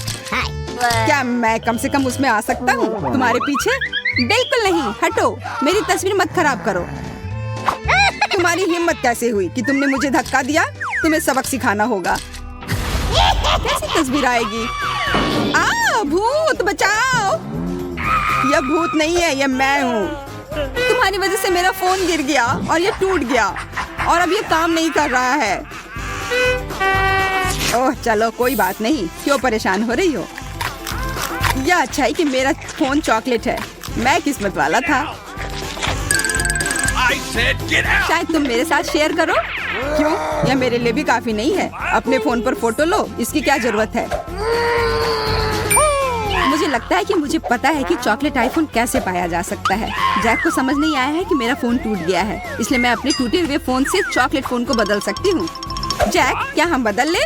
क्या मैं कम से कम उसमें आ सकता हूँ तुम्हारे पीछे? बिल्कुल नहीं, हटो। मेरी तस्वीर मत खराब करो। तुम्हारी हिम्मत कैसे हुई कि तुमने मुझे धक्का दिया? तुम्हें सबक सिखाना होगा। कैसी तस्वीर आएगी? भूत बचाओ! यह भूत नहीं है, यह मैं हूँ। तुम्हारी वजह से मेरा फोन गिर गया और ये टूट गया और अब ये काम नहीं कर रहा है। ओह चलो कोई बात नहीं, क्यों परेशान हो रही हो? यह अच्छा है कि मेरा फोन चॉकलेट है। मैं किस्मत वाला था। I said get out! शायद तुम मेरे साथ शेयर करो। क्यों? यह मेरे लिए भी काफी नहीं है। अपने फोन पर फोटो लो, इसकी क्या जरूरत है? मुझे लगता है कि मुझे पता है कि चॉकलेट आईफोन कैसे पाया जा सकता है। जैक को समझ नहीं आया है कि मेरा फोन टूट गया है, इसलिए मैं अपने टूटे हुए फोन से चॉकलेट फोन को बदल सकती हूँ। जैक, क्या हम बदल ले?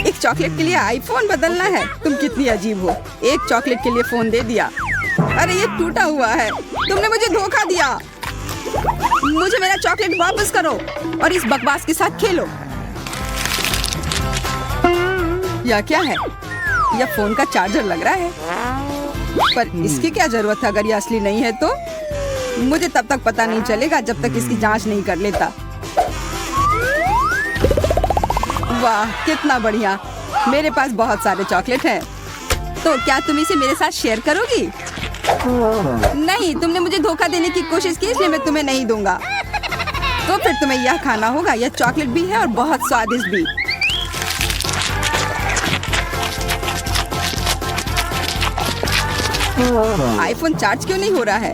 एक चॉकलेट के लिए आईफोन बदलना है? तुम कितनी अजीब हो। एक चॉकलेट के लिए फोन दे दिया। अरे ये टूटा हुआ है। तुमने मुझे धोखा दिया। मुझे मेरा चॉकलेट वापस करो और इस बकवास के साथ खेलो। यह क्या है? यह फोन का चार्जर लग रहा है, पर इसकी क्या जरूरत है? अगर यह असली नहीं है तो मुझे तब तक पता नहीं चलेगा जब तक इसकी जांच नहीं कर लेता। वाह कितना बढ़िया, मेरे पास बहुत सारे चॉकलेट हैं। तो क्या तुम इसे मेरे साथ शेयर करोगी? नहीं, तुमने मुझे धोखा देने की कोशिश की, इसलिए मैं तुम्हें नहीं दूंगा। तो फिर तुम्हें यह खाना होगा। यह चॉकलेट भी है और बहुत स्वादिष्ट भी। आईफोन चार्ज क्यों नहीं हो रहा है?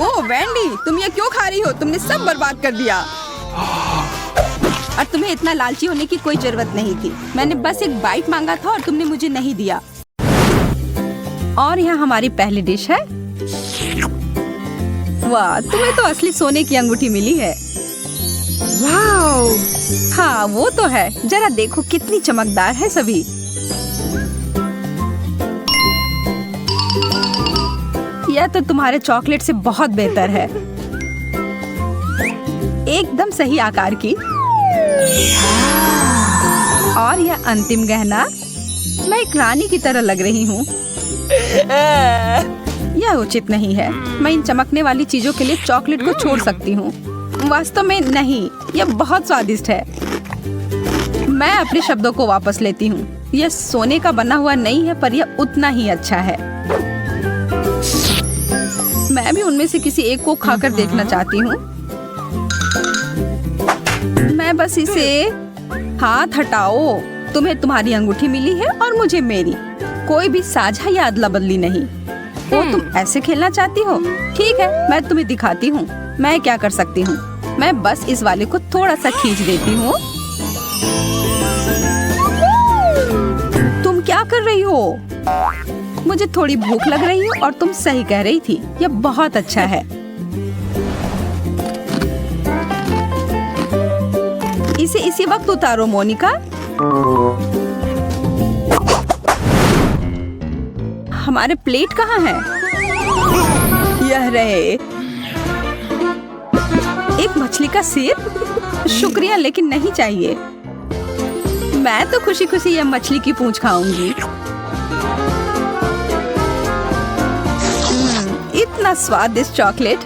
ओह वेंडी, तुम ये क्यों खा रही हो? तुमने सब बर्बाद कर दिया। और तुम्हें इतना लालची होने की कोई जरूरत नहीं थी। मैंने बस एक बाइट मांगा था और तुमने मुझे नहीं दिया। और यहाँ हमारी पहली डिश है। वाह, तुम्हें तो असली सोने की अंगूठी मिली है। वाह, हाँ वो तो है। जरा देखो कितनी चमकदार है सभी। यह तो तुम्हारे चॉकलेट से बहुत बेहतर है, एकदम सही आकार की। और यह अंतिम गहना, मैं एक रानी की तरह लग रही हूँ। यह उचित नहीं है। मैं इन चमकने वाली चीजों के लिए चॉकलेट को छोड़ सकती हूँ। वास्तव में नहीं, यह बहुत स्वादिष्ट है। मैं अपने शब्दों को वापस लेती हूँ। यह सोने का बना हुआ नहीं है, पर यह उतना ही अच्छा है। मैं भी उनमें से किसी एक को खाकर देखना चाहती हूँ। मैं बस इसे हाथ हटाओ। तुम्हें तुम्हारी अंगूठी मिली है और मुझे मेरी। कोई भी साझा या अदला बदली नहीं। ओ, तुम ऐसे खेलना चाहती हो? ठीक है, मैं तुम्हें दिखाती हूँ मैं क्या कर सकती हूँ। मैं बस इस वाले को थोड़ा सा खींच देती हूँ। तुम क्या कर रही हो? मुझे थोड़ी भूख लग रही है और तुम सही कह रही थी। यह बहुत अच्छा है। इसे इसी वक्त उतारो मोनिका। हमारे प्लेट कहाँ है? यह रहे। एक मछली का सिर? शुक्रिया, लेकिन नहीं चाहिए। मैं तो खुशी खुशी यह मछली की पूंछ खाऊंगी। इतना स्वादिष्ट चॉकलेट।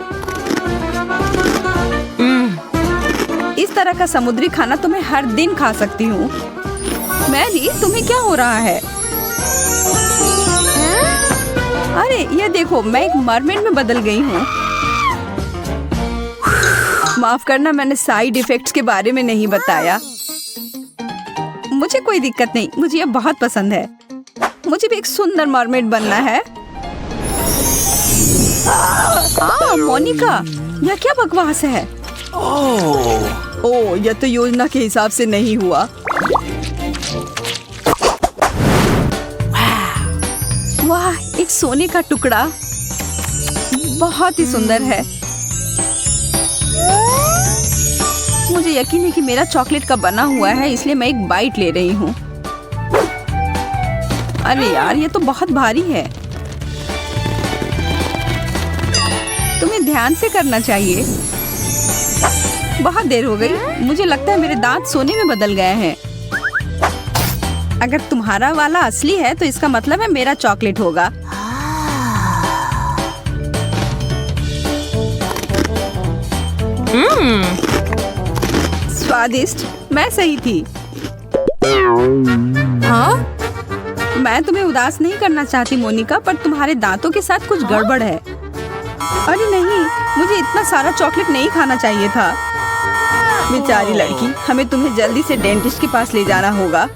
इस तरह का समुद्री खाना तो मैं हर दिन खा सकती हूँ। मैरी, तुम्हें क्या हो रहा है? अरे ये देखो, मैं एक मरमेड में बदल गई हूँ। माफ करना, मैंने साइड इफेक्ट्स के बारे में नहीं बताया। मुझे कोई दिक्कत नहीं, मुझे ये बहुत पसंद है। मुझे भी एक सुंदर मरमेड बनना है। मोनिका, यह क्या बकवास है? ओह, यह तो योजना के हिसाब से नहीं हुआ। वाह, एक सोने का टुकड़ा, बहुत ही सुंदर है। मुझे यकीन है कि मेरा चॉकलेट का बना हुआ है, इसलिए मैं एक बाइट ले रही हूँ। अरे यार, ये तो बहुत भारी है। तुम्हें ध्यान से करना चाहिए। बहुत देर हो गई। मुझे लगता है मेरे दांत सोने में बदल गए हैं। अगर तुम्हारा वाला असली है तो इसका मतलब है मेरा चॉकलेट होगा। स्वादिष्ट, मैं सही थी। हाँ? मैं तुम्हें उदास नहीं करना चाहती मोनिका, पर तुम्हारे दांतों के साथ कुछ गड़बड़ है। अरे नहीं, मुझे इतना सारा चॉकलेट नहीं खाना चाहिए था। बेचारी लड़की, हमें तुम्हें जल्दी से डेंटिस्ट के पास ले जाना होगा।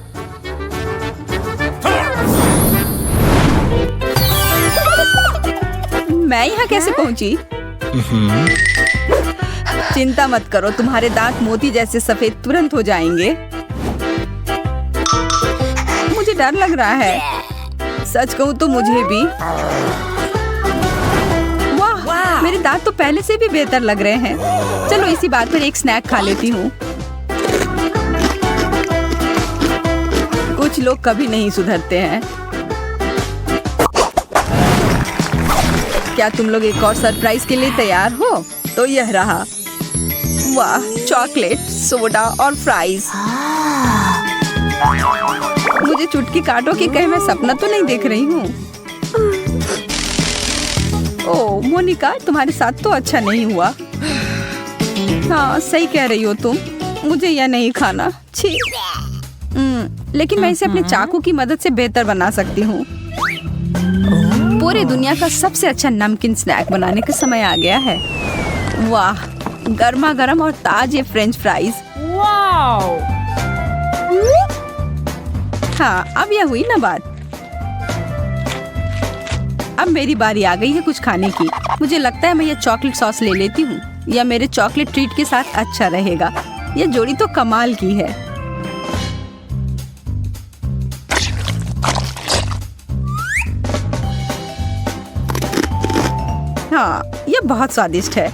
मैं यहाँ कैसे पहुँची? चिंता मत करो, तुम्हारे दांत मोती जैसे सफेद तुरंत हो जाएंगे। मुझे डर लग रहा है, सच कहूँ तो मुझे भी। वाह, मेरे दांत तो पहले से भी बेहतर लग रहे हैं। चलो इसी बात पर एक स्नैक खा लेती हूँ। कुछ लोग कभी नहीं सुधरते हैं। क्या तुम लोग एक और सरप्राइज के लिए तैयार हो? तो यह रहा। वाह, चॉकलेट, सोडा और फ्राइज। मुझे चुटकी काटो कि कहीं मैं सपना तो नहीं देख रही हूँ। ओह मोनिका, तुम्हारे साथ तो अच्छा नहीं हुआ। हाँ, सही कह रही हो तुम। मुझे यह नहीं खाना। छी। लेकिन मैं इसे अपने चाकू की मदद से बेहतर बना सकती हूँ। पूरी दुनिया का सबसे अच्छा नमकीन स्नैक बनाने का समय आ गया है। वाह, गर्मा गर्म और ताजे फ्रेंच फ्राइज। हाँ, अब यह हुई ना बात। अब मेरी बारी आ गई है कुछ खाने की। मुझे लगता है मैं ये चॉकलेट सॉस ले लेती हूँ। यह मेरे चॉकलेट ट्रीट के साथ अच्छा रहेगा। यह जोड़ी तो कमाल की है। हाँ, यह बहुत स्वादिष्ट है।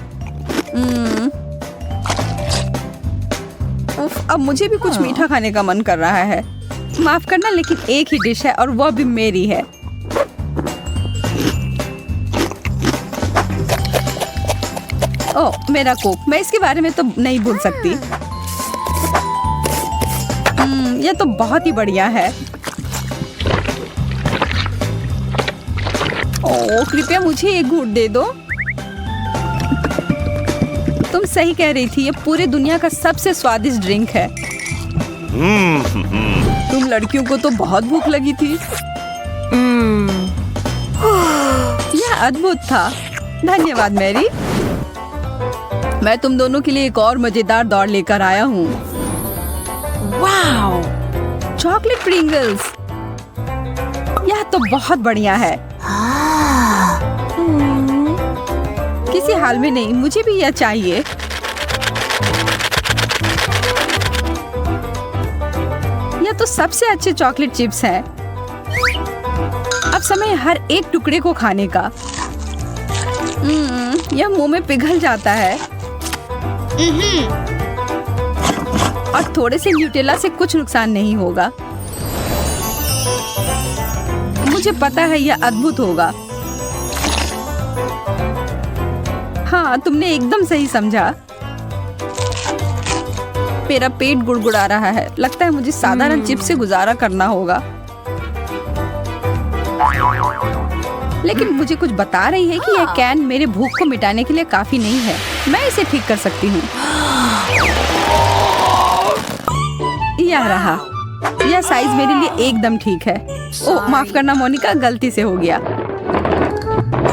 उफ, अब मुझे भी कुछ मीठा खाने का मन कर रहा है। माफ करना, लेकिन एक ही डिश है और वह भी मेरी है। ओह, मेरा कोक। मैं इसके बारे में तो नहीं भूल सकती। यह तो बहुत ही बढ़िया है। ओह, कृपया मुझे एक घूंट दे दो। तुम सही कह रही थी, यह पूरी दुनिया का सबसे स्वादिष्ट ड्रिंक है। तुम लड़कियों को तो बहुत भूख लगी थी। यह अद्भुत था। धन्यवाद मैरी। मैं तुम दोनों के लिए एक और मजेदार दौड़ लेकर आया हूँ। वाह, चॉकलेट प्रिंगल्स। यह तो बहुत बढ़िया है। किसी हाल में नहीं, मुझे भी यह चाहिए। यह तो सबसे अच्छे चॉकलेट चिप्स हैं। अब समय है हर एक टुकड़े को खाने का। यह मुंह में पिघल जाता है। और थोड़े से न्यूटेला से कुछ नुकसान नहीं होगा। मुझे पता है यह अद्भुत होगा। हाँ, तुमने एकदम सही समझा। मेरा पेट गुड़गुड़ा रहा है। लगता है मुझे साधारण चिप्स से गुजारा करना होगा। लेकिन मुझे कुछ बता रही है कि यह कैन मेरे भूख को मिटाने के लिए काफी नहीं है। मैं इसे ठीक कर सकती हूँ। यह रहा। यह साइज मेरे लिए एकदम ठीक है। ओह, माफ करना मोनिका, गलती से हो गया।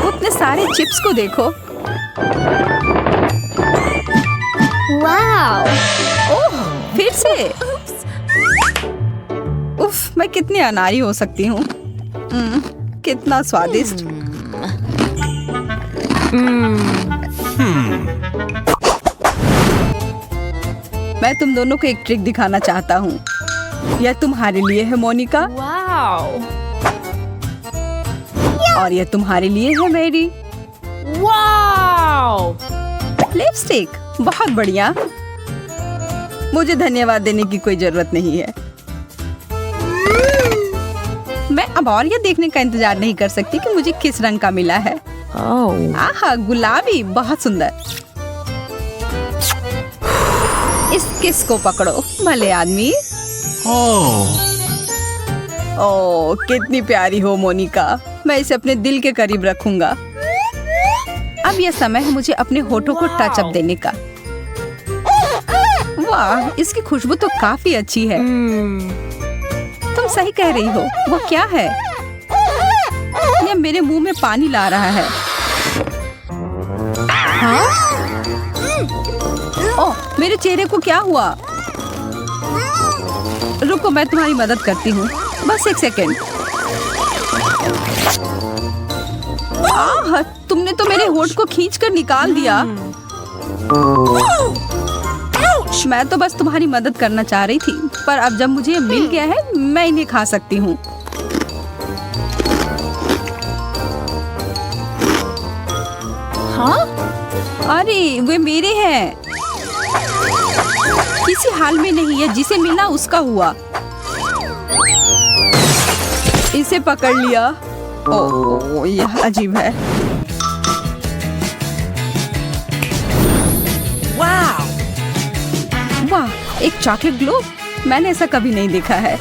उतने सारे चिप्स को देखो। Wow! ओह, फिर से। उफ, मैं कितनी अनाड़ी हो सकती हूँ। कितना स्वादिष्ट। मैं तुम दोनों को एक ट्रिक दिखाना चाहता हूँ। यह तुम्हारे लिए है मोनिका। और यह तुम्हारे लिए है मेरी। लिपस्टिक, बहुत बढ़िया। मुझे धन्यवाद देने की कोई जरूरत नहीं है। मैं अब और यह देखने का इंतजार नहीं कर सकती कि मुझे किस रंग का मिला है। आहा, गुलाबी, बहुत सुंदर। इस किस को पकड़ो, भले आदमी। ओह, कितनी प्यारी हो मोनिका। मैं इसे अपने दिल के करीब रखूंगा। अब यह समय है मुझे अपने होठों को टच अप देने का। वाह, इसकी खुशबू तो काफी अच्छी है। सही कह रही हो। वो क्या है? ये मेरे मुंह में पानी ला रहा है। हाँ? ओह, मेरे चेहरे को क्या हुआ? रुको, मैं तुम्हारी मदद करती हूँ। बस एक सेकेंड। आह, तुमने तो मेरे होंठ को खींचकर निकाल दिया। मैं तो बस तुम्हारी मदद करना चाह रही थी, पर अब जब मुझे ये मिल गया है, मैं इन्हें खा सकती हूँ। हाँ? अरे, वे मेरे हैं। किसी हाल में नहीं है, जिसे मिला उसका हुआ। इसे पकड़ लिया। ओह, यह अजीब है। वाह, एक चॉकलेट ग्लोब। मैंने ऐसा कभी नहीं देखा है।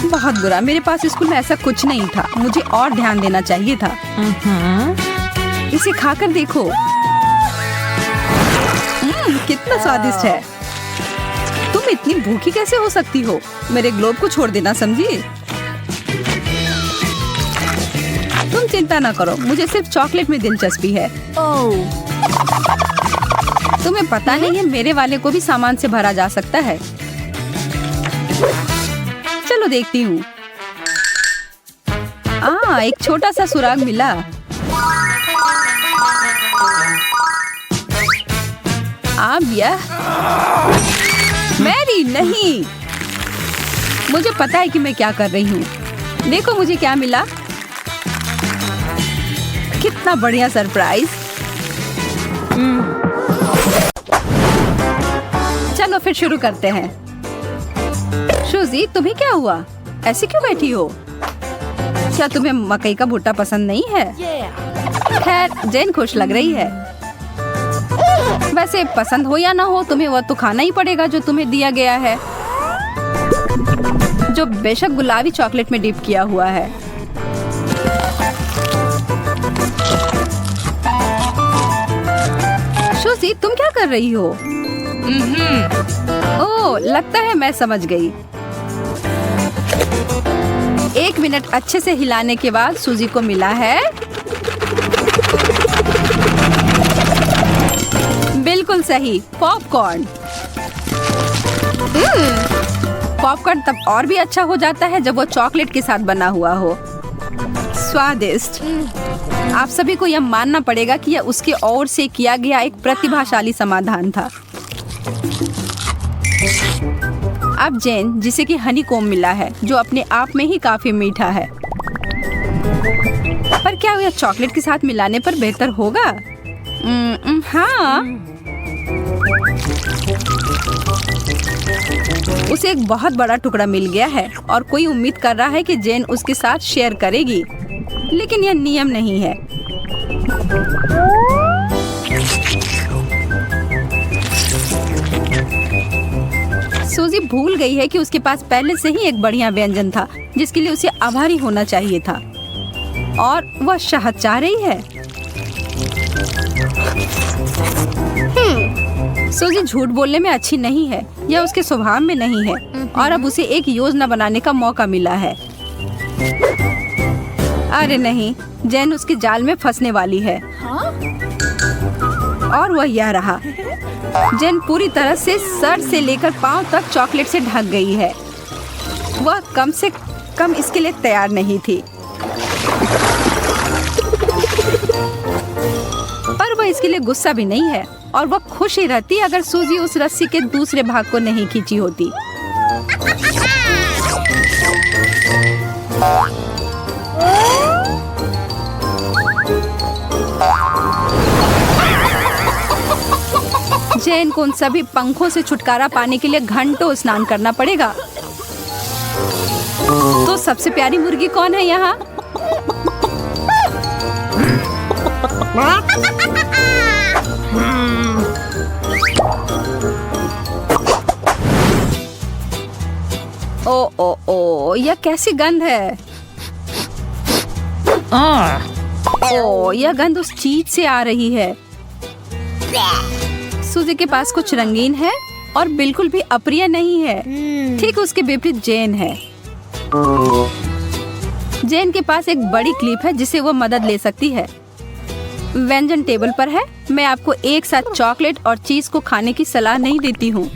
बहुत बुरा, मेरे पास स्कूल में ऐसा कुछ नहीं था। मुझे और ध्यान देना चाहिए था। इसे खाकर देखो। कितना स्वादिष्ट है। तुम इतनी भूखी कैसे हो सकती हो? मेरे ग्लोब को छोड़ देना, समझी? तुम चिंता ना करो, मुझे सिर्फ चॉकलेट में दिलचस्पी है। तुम्हें पता नहीं है, मेरे वाले को भी सामान से भरा जा सकता है। चलो देखती हूँ। एक छोटा सा सुराग मिला। मैरी, नहीं। मुझे पता है कि मैं क्या कर रही हूँ। देखो मुझे क्या मिला। कितना बढ़िया सरप्राइज। चलो फिर शुरू करते हैं। शुजी, तुम्हें क्या हुआ? ऐसे क्यों बैठी हो? क्या तुम्हें मकई का भुट्टा पसंद नहीं है? खैर, जेन खुश लग रही है। वैसे पसंद हो या ना हो, तुम्हें वह तो खाना ही पड़ेगा जो तुम्हें दिया गया है, जो बेशक गुलाबी चॉकलेट में डिप किया हुआ है। शुजी, तुम क्या कर रही हो? ओह, लगता है मैं समझ गई। 1 मिनट अच्छे से हिलाने के बाद सूजी को मिला है बिल्कुल सही, पॉपकॉर्न। पॉपकॉर्न तब और भी अच्छा हो जाता है जब वो चॉकलेट के साथ बना हुआ हो। स्वादिष्ट। आप सभी को यह मानना पड़ेगा कि यह उसके ओर से किया गया एक प्रतिभाशाली समाधान था। अब जेन, जिसे कि हनी कोम मिला है, जो अपने आप में ही काफी मीठा है। पर क्या यह चॉकलेट के साथ मिलाने पर बेहतर होगा? हाँ। उसे एक बहुत बड़ा टुकड़ा मिल गया है और कोई उम्मीद कर रहा है कि जेन उसके साथ शेयर करेगी, लेकिन यह नियम नहीं है। सूजी भूल गई है कि उसके पास पहले से ही एक बढ़िया व्यंजन था जिसके लिए उसे आभारी होना चाहिए था, और वह शहद चाह रही है। सूजी झूठ बोलने में अच्छी नहीं है, यह उसके स्वभाव में नहीं है, और अब उसे एक योजना बनाने का मौका मिला है। अरे नहीं, जेन उसके जाल में फंसने वाली है। और वह यह रहा। जेन पूरी तरह से सर से लेकर पांव तक चॉकलेट से ढक गई है। वह कम से कम इसके लिए तैयार नहीं थी, पर वह इसके लिए गुस्सा भी नहीं है, और वह खुश ही रहती अगर सूजी उस रस्सी के दूसरे भाग को नहीं खींची होती। जेन को उन सभी पंखों से छुटकारा पाने के लिए घंटों स्नान करना पड़ेगा। तो सबसे प्यारी मुर्गी कौन है यहाँ? ओ ओ ओ, यह कैसी गंध है? ओ, यह गंध उस चीज से आ रही है। सूजी के पास कुछ रंगीन है और बिल्कुल भी अप्रिय नहीं है। ठीक उसके विपरीत जेन है। जेन के पास एक बड़ी क्लिप है जिससे वो मदद ले सकती है। व्यंजन टेबल पर है। मैं आपको एक साथ चॉकलेट और चीज को खाने की सलाह नहीं देती हूँ।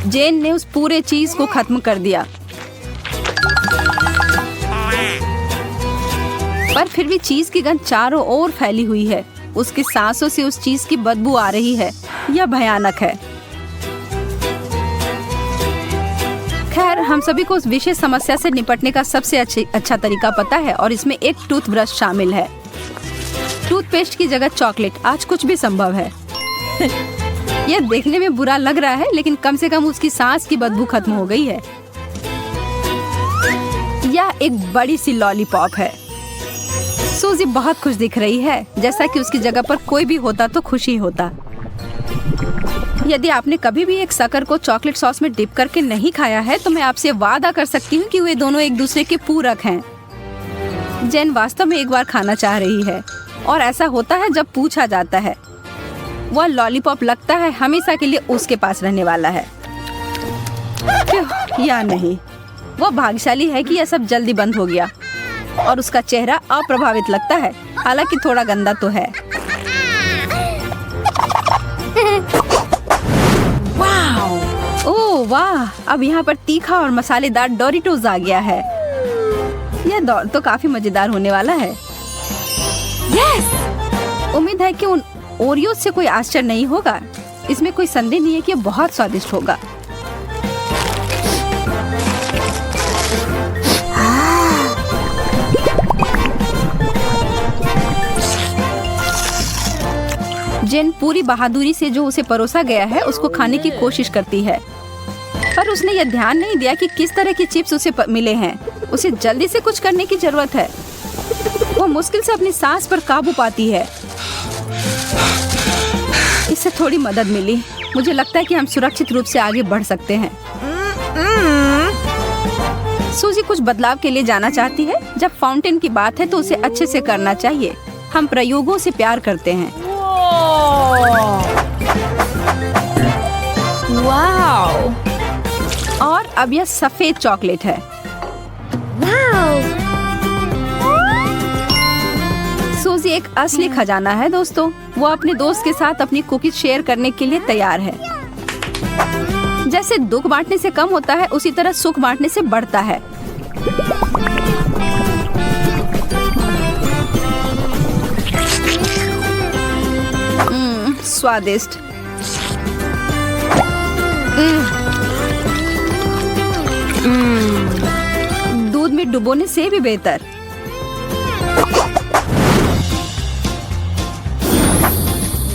जेन ने उस पूरे चीज को खत्म कर दिया, पर फिर भी चीज की गंध चारों ओर फैली हुई है। उसकी सांसों से उस चीज की बदबू आ रही है। यह भयानक है। खैर, हम सभी को उस विशेष समस्या से निपटने का सबसे अच्छा तरीका पता है और इसमें एक टूथब्रश शामिल है। टूथपेस्ट की जगह चॉकलेट, आज कुछ भी संभव है। यह देखने में बुरा लग रहा है, लेकिन कम से कम उसकी सांस की बदबू खत्म हो गई है। यह एक बड़ी सी लॉलीपॉप है। सूजी बहुत खुश दिख रही है, जैसा कि उसकी जगह पर कोई भी होता तो खुशी होता। यदि आपने कभी भी एक शक्कर को चॉकलेट सॉस में डिप करके नहीं खाया है, तो मैं आपसे वादा कर सकती हूँ कि वे दोनों एक दूसरे के पूरक हैं। जेन वास्तव में एक बार खाना चाह रही है, और ऐसा होता है जब पूछा जाता है। वह लॉलीपॉप लगता है हमेशा के लिए उसके पास रहने वाला है। या नहीं, वह भाग्यशाली है कि यह सब जल्दी बंद हो गया और उसका चेहरा अप्रभावित लगता है, हालांकि थोड़ा गंदा तो है। ओह वाह, अब यहाँ पर तीखा और मसालेदार डोरिटोज आ गया है। यह दौर तो काफी मजेदार होने वाला है। उम्मीद है कि उन ओरियो से कोई आश्चर्य नहीं होगा। इसमें कोई संदेह नहीं है कि यह बहुत स्वादिष्ट होगा। जेन पूरी बहादुरी से जो उसे परोसा गया है उसको खाने की कोशिश करती है, पर उसने यह ध्यान नहीं दिया कि किस तरह की चिप्स उसे मिले हैं। उसे जल्दी से कुछ करने की जरूरत है। वो मुश्किल से अपनी सांस पर काबू पाती है। इससे थोड़ी मदद मिली। मुझे लगता है कि हम सुरक्षित रूप से आगे बढ़ सकते हैं। सूजी कुछ बदलाव के लिए जाना चाहती है। जब फाउंटेन की बात है तो उसे अच्छे से करना चाहिए। हम प्रयोगों से प्यार करते हैं। वाओ! और अब यह सफेद चॉकलेट है। सूजी एक असली खजाना है दोस्तों। वो अपने दोस्त के साथ अपनी कुकीज शेयर करने के लिए तैयार है। जैसे दुख बांटने से कम होता है, उसी तरह सुख बांटने से बढ़ता है। स्वादिष्ट। दूध में डुबोने से भी बेहतर।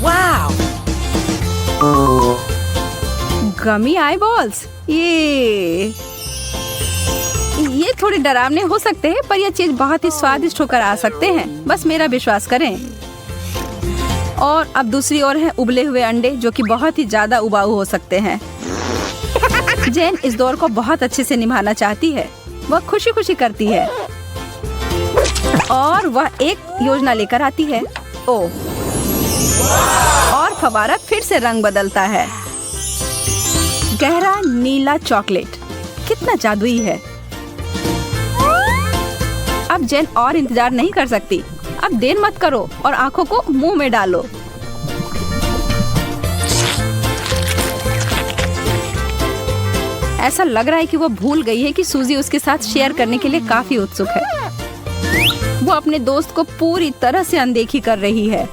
वाओ! गमी आई बॉल्स। ये थोड़े डरावने हो सकते हैं, पर यह चीज बहुत ही स्वादिष्ट होकर आ सकते हैं। बस मेरा विश्वास करें। और अब दूसरी ओर है उबले हुए अंडे, जो कि बहुत ही ज्यादा उबाऊ हो सकते हैं। जेन इस दौर को बहुत अच्छे से निभाना चाहती है। वह खुशी खुशी करती है और वह एक योजना लेकर आती है। ओह, और फव्वारा फिर से रंग बदलता है। गहरा नीला चॉकलेट कितना जादुई है। अब जेन और इंतजार नहीं कर सकती। अब देर मत करो और आंखों को मुंह में डालो। ऐसा लग रहा है कि वो भूल गई है कि सूजी उसके साथ शेयर करने के लिए काफी उत्सुक है। वो अपने दोस्त को पूरी तरह से अनदेखी कर रही है।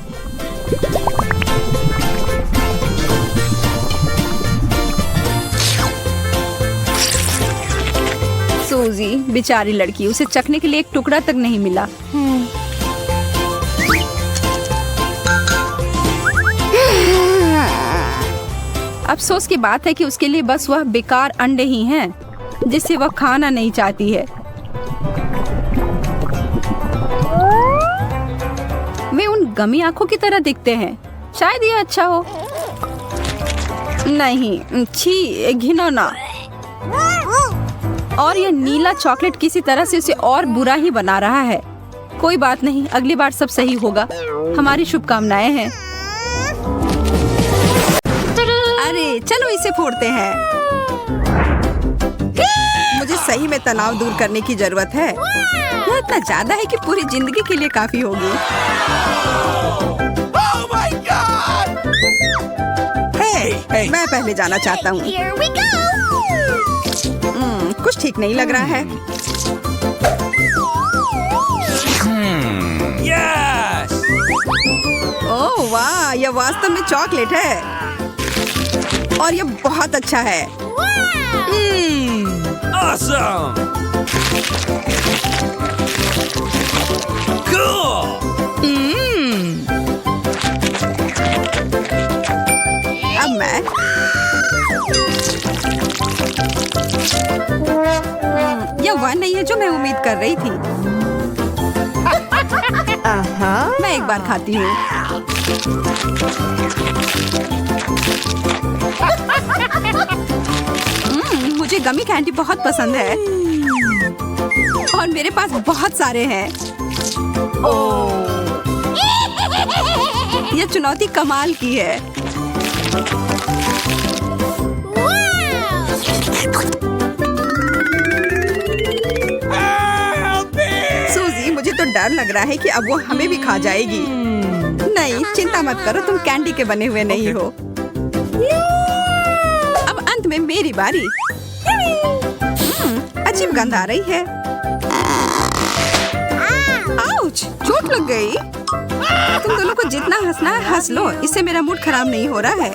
सूजी बेचारी लड़की, उसे चखने के लिए एक टुकड़ा तक नहीं मिला। अफसोस की बात है कि उसके लिए बस वह बेकार अंडे ही हैं, जिसे वह खाना नहीं चाहती है। वे उन गमी आंखों की तरह दिखते हैं। शायद यह अच्छा हो। नहीं, छी, घिनौना। और यह नीला चॉकलेट किसी तरह से उसे और बुरा ही बना रहा है। कोई बात नहीं, अगली बार सब सही होगा। हमारी शुभकामनाएं हैं। अरे चलो इसे फोड़ते हैं। मुझे सही में तनाव दूर करने की जरूरत है। यह इतना ज्यादा है कि पूरी जिंदगी के लिए काफी होगी। Hey! मैं पहले जाना चाहता हूँ। Here we go. कुछ ठीक नहीं लग रहा है। Yes! ओह वाह, यह वास्तव में चॉकलेट है और यह बहुत अच्छा है। Awesome! Cool! अब मैं यह वह नहीं है जो मैं उम्मीद कर रही थी। मैं एक बार खाती हूँ। मुझे गमी कैंडी बहुत पसंद है और मेरे पास बहुत सारे हैं। यह चुनौती कमाल की है। सूजी, मुझे तो डर लग रहा है कि अब वो हमें भी खा जाएगी। नहीं, चिंता मत करो, तुम कैंडी के बने हुए नहीं हो। अब अंत में मेरी बारी। अजीब गंध आ रही है। आउच, चोट लग गई। तुम दोनों को जितना हंसना है हंस लो, इससे मेरा मूड खराब नहीं हो रहा है।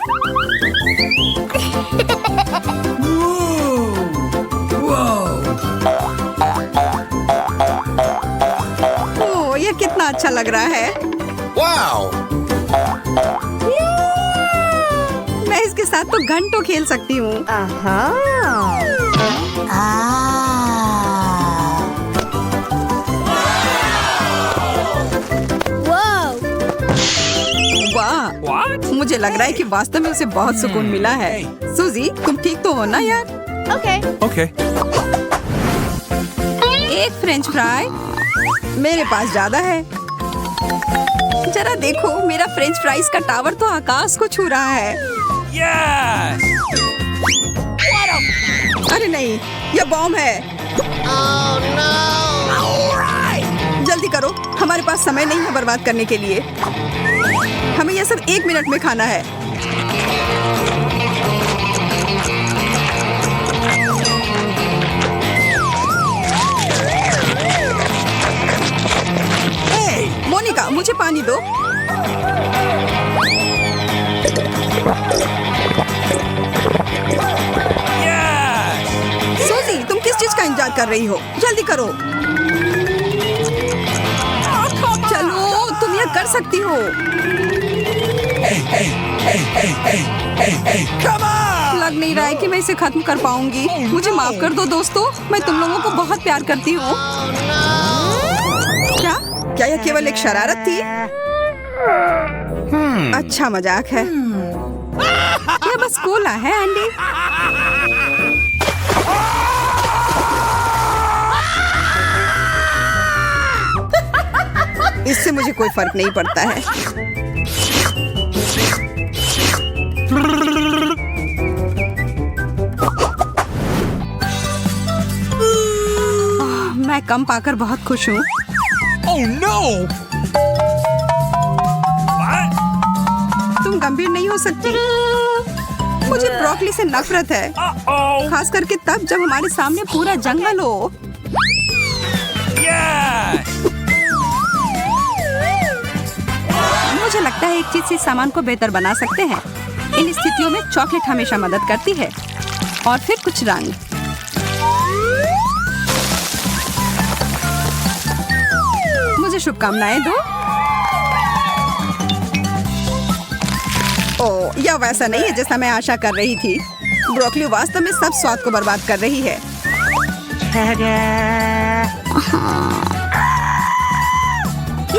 ओह, यह कितना अच्छा लग रहा है। Wow! मैं इसके साथ तो घंटों खेल सकती हूँ। Whoa. वाह, What? मुझे लग रहा है कि वास्तव में उसे बहुत सुकून मिला है। सूजी, तुम ठीक तो हो ना यार? Okay. Okay. एक फ्रेंच फ्राई, मेरे पास ज्यादा है। जरा देखो, मेरा फ्रेंच फ्राइज का टावर तो आकाश को छू रहा है। Yes! अरे नहीं, यह बॉम्ब है। जल्दी करो, हमारे पास समय नहीं है बर्बाद करने के लिए। हमें यह सब 1 मिनट में खाना है। मोनिका, मुझे पानी दो। Yes! सूजी, तुम किस चीज का इंतजार कर रही हो? जल्दी करो। चलो, तुम यह कर सकती हो। Come on! लग नहीं रहा है कि मैं इसे खत्म कर पाऊंगी। मुझे माफ कर दो दोस्तों, मैं तुम लोगों को बहुत प्यार करती हूँ। क्या यह केवल एक शरारत थी? अच्छा मजाक है। यह बस कोला है एंडी। इससे मुझे कोई फर्क नहीं पड़ता है। मैं कम पाकर बहुत खुश हूँ। Oh no! What? तुम गंभीर नहीं हो सकती। मुझे ब्रोकली से नफरत है, Uh-oh! खास करके तब जब हमारे सामने पूरा जंगल हो। Yes! मुझे लगता है एक चीज से सामान को बेहतर बना सकते हैं। इन स्थितियों में चॉकलेट हमेशा मदद करती है। और फिर कुछ रंग। मुझे शुभकामनाएं दो। ओह, यह वैसा नहीं है जैसा मैं आशा कर रही थी। ब्रोकली वास्तव में सब स्वाद को बर्बाद कर रही है।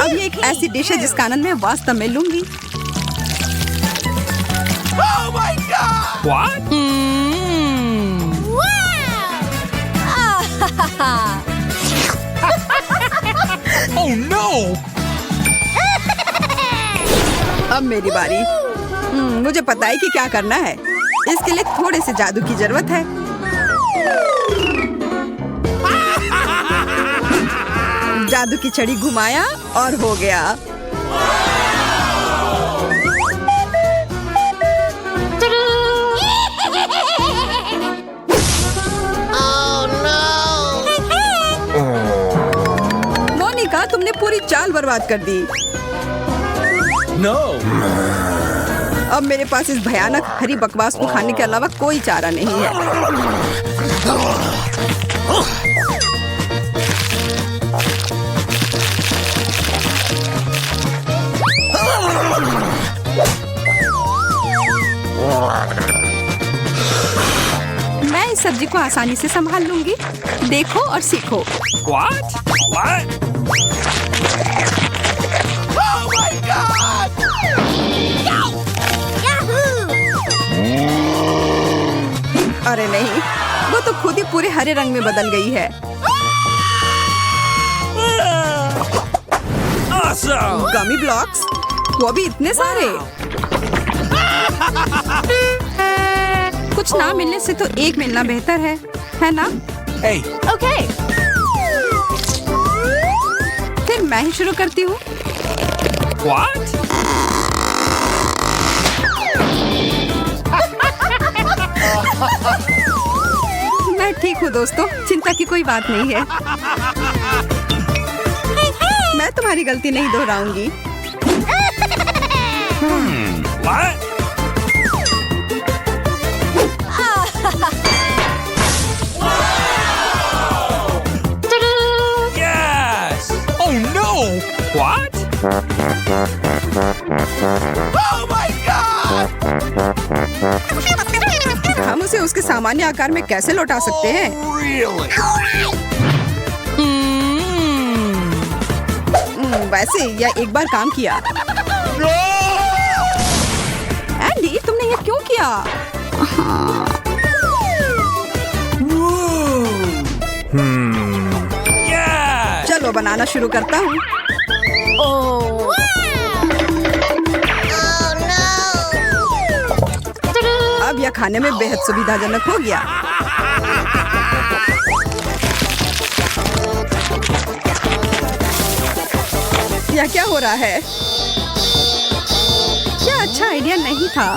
अब ये एक ऐसी डिश है जिसका आनंद मैं वास्तव में लूंगी। Oh my God! What? Wow! Oh अब मेरी बारी। मुझे पता है कि क्या करना है। इसके लिए थोड़े से जादू की जरूरत है। जादू की छड़ी घुमाया और हो गया। मोनिका, तुमने पूरी चाल बर्बाद कर दी। No. अब मेरे पास इस भयानक हरी बकवास को खाने के अलावा कोई चारा नहीं है। मैं इस सब्जी को आसानी से संभाल लूंगी। देखो और सीखो। What? What? Oh my God! Yahoo! अरे नहीं, वो तो खुद ही पूरे हरे रंग में बदल गई है। Awesome! गमी ब्लॉक्स, वो भी इतने सारे। कुछ ना मिलने से तो एक मिलना बेहतर है ना? Hey, Okay. फिर मैं ही शुरू करती हूँ। what? मैं ठीक हूँ दोस्तों, चिंता की कोई बात नहीं है। मैं तुम्हारी गलती नहीं दोहराऊंगी। What? Yes! Oh no! What? Oh my God! हम उसे उसके सामान्य आकार में कैसे लौटा सकते हैं? Really? वैसे यह एक बार काम किया। No! एंडी, तुमने यह क्यों किया? Yes! चलो बनाना शुरू करता हूँ। Oh no! अब यह खाने में बेहद सुविधाजनक हो गया। यह क्या हो रहा है? क्या अच्छा आइडिया नहीं था।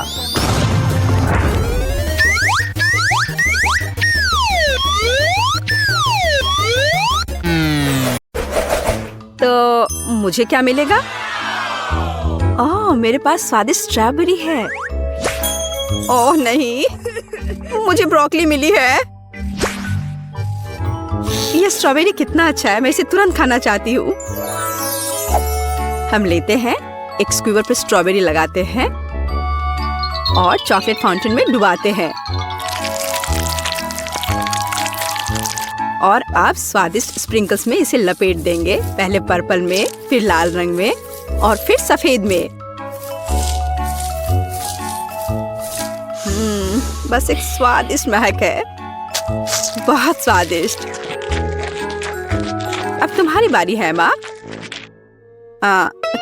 तो मुझे क्या मिलेगा? ओह, मेरे पास स्वादिष्ट स्ट्रॉबेरी है। ओह नहीं, मुझे ब्रोकली मिली है। यह स्ट्रॉबेरी कितना अच्छा है, मैं इसे तुरंत खाना चाहती हूँ। हम लेते हैं, एक स्क्यूवर पर स्ट्रॉबेरी लगाते हैं और चॉकलेट फाउंटेन में डुबाते हैं। और आप स्वादिष्ट स्प्रिंकल्स में इसे लपेट देंगे, पहले पर्पल में, फिर लाल रंग में और फिर सफेद में। बस एक स्वादिष्ट महक है, बहुत स्वादिष्ट। अब तुम्हारी बारी है माँ।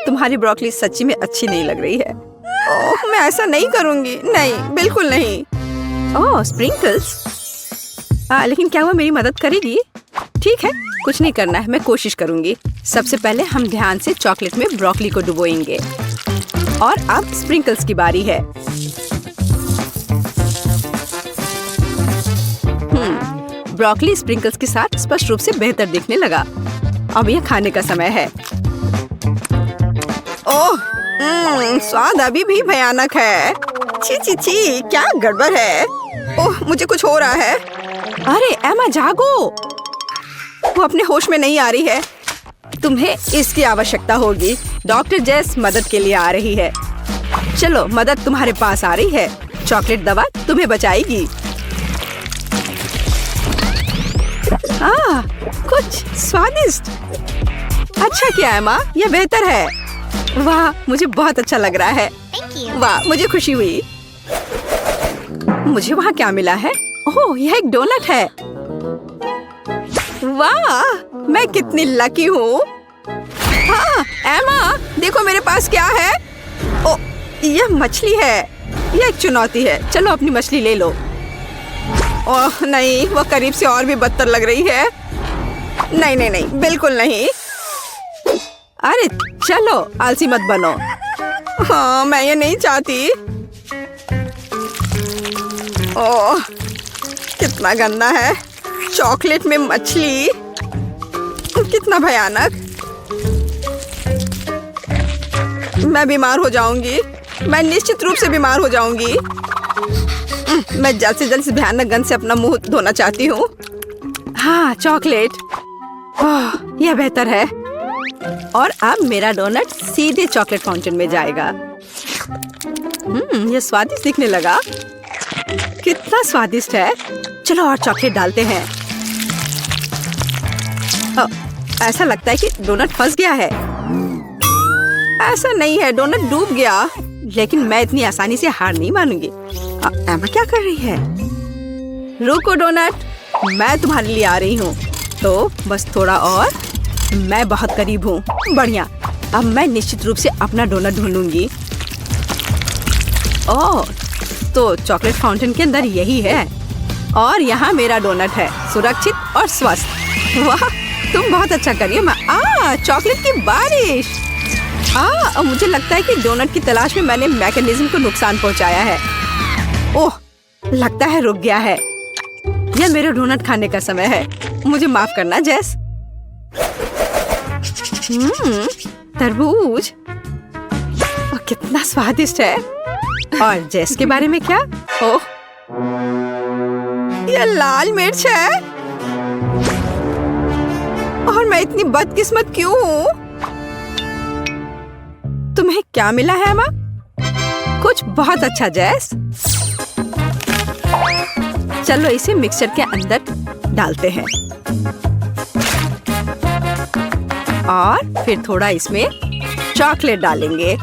तुम्हारी ब्रोकली सच्ची में अच्छी नहीं लग रही है। ओह, मैं ऐसा नहीं करूंगी, नहीं, बिल्कुल नहीं। ओह, स्प्रिंकल्स। लेकिन क्या वो मेरी मदद करेगी? ठीक है, कुछ नहीं करना है, मैं कोशिश करूंगी। सबसे पहले हम ध्यान से चॉकलेट में ब्रोकली को डुबोएंगे और अब स्प्रिंकल्स की बारी है। ब्रोकली स्प्रिंकल्स के साथ स्पष्ट रूप से बेहतर दिखने लगा। अब यह खाने का समय है। ओह, स्वाद अभी भी भयानक है। छी छी छी, क्या गड़बड़ है? ओह, मुझे कुछ हो रहा है। अरे एमा, जागो। वो अपने होश में नहीं आ रही है। तुम्हें इसकी आवश्यकता होगी। डॉक्टर जेस मदद के लिए आ रही है। चलो, मदद तुम्हारे पास आ रही है। चॉकलेट दवा तुम्हें बचाएगी। कुछ स्वादिष्ट। अच्छा किया एमा, यह बेहतर है। वाह, मुझे बहुत अच्छा लग रहा है। Thank you. वाह, मुझे खुशी हुई। मुझे वहाँ क्या मिला है? ओह, यह एक डोनट है। वाह, मैं कितनी लकी हूँ। हाँ, एमा, देखो मेरे पास क्या है। ओ, यह मछली है। यह एक चुनौती है। चलो अपनी मछली ले लो। ओह नहीं, वो करीब से और भी बदतर लग रही है। नहीं नहीं नहीं, बिल्कुल नहीं। अरे चलो, आलसी मत बनो। हाँ, मैं ये नहीं चाहती। ओह, कितना गंदा है। चॉकलेट में मछली, कितना भयानक। मैं बीमार हो जाऊंगी। मैं निश्चित रूप से बीमार हो जाऊंगी। मैं जल्द से जल्द इस भयानक गंध से अपना मुंह धोना चाहती हूँ। हाँ, चॉकलेट। ओह, यह बेहतर है। और अब मेरा डोनट सीधे चॉकलेट फाउंटेन में जाएगा। यह स्वादिष्ट दिखने लगा। कितना स्वादिष्ट है। चलो और चॉकलेट डालते हैं। ऐसा लगता है कि डोनट फंस गया है। ऐसा नहीं है, डोनट डूब गया। लेकिन मैं इतनी आसानी से हार नहीं मानूंगी। एमा क्या कर रही है? रुको डोनट, मैं तुम्हारे लिए आ रही हूँ। तो बस थोड़ा और। मैं बहुत करीब हूँ। बढ़िया। अब मैं निश्चित रूप से अपना डोनट ढूंढूंगी। ओह, तो चॉकलेट फाउंटेन के अंदर यही है। और यहाँ मेरा डोनट है, सुरक्षित और स्वस्थ। वाह, तुम बहुत अच्छा करिए। चॉकलेट की बारिश। मुझे लगता है कि डोनट की तलाश में मैंने मैकेनिज्म को नुकसान पहुंचाया है। ओह, लगता है रुक गया है। यह मेरे डोनट खाने का समय है। मुझे माफ करना जेस। तरबूज, कितना स्वादिष्ट है। और जेस के बारे में क्या? ओह, यह लाल मिर्च है। और मैं इतनी बदकिस्मत क्यों हूँ? तुम्हें क्या मिला है माँ? कुछ बहुत अच्छा जेस। चलो इसे मिक्सचर के अंदर डालते हैं। और फिर थोड़ा इसमें चॉकलेट डालेंगे।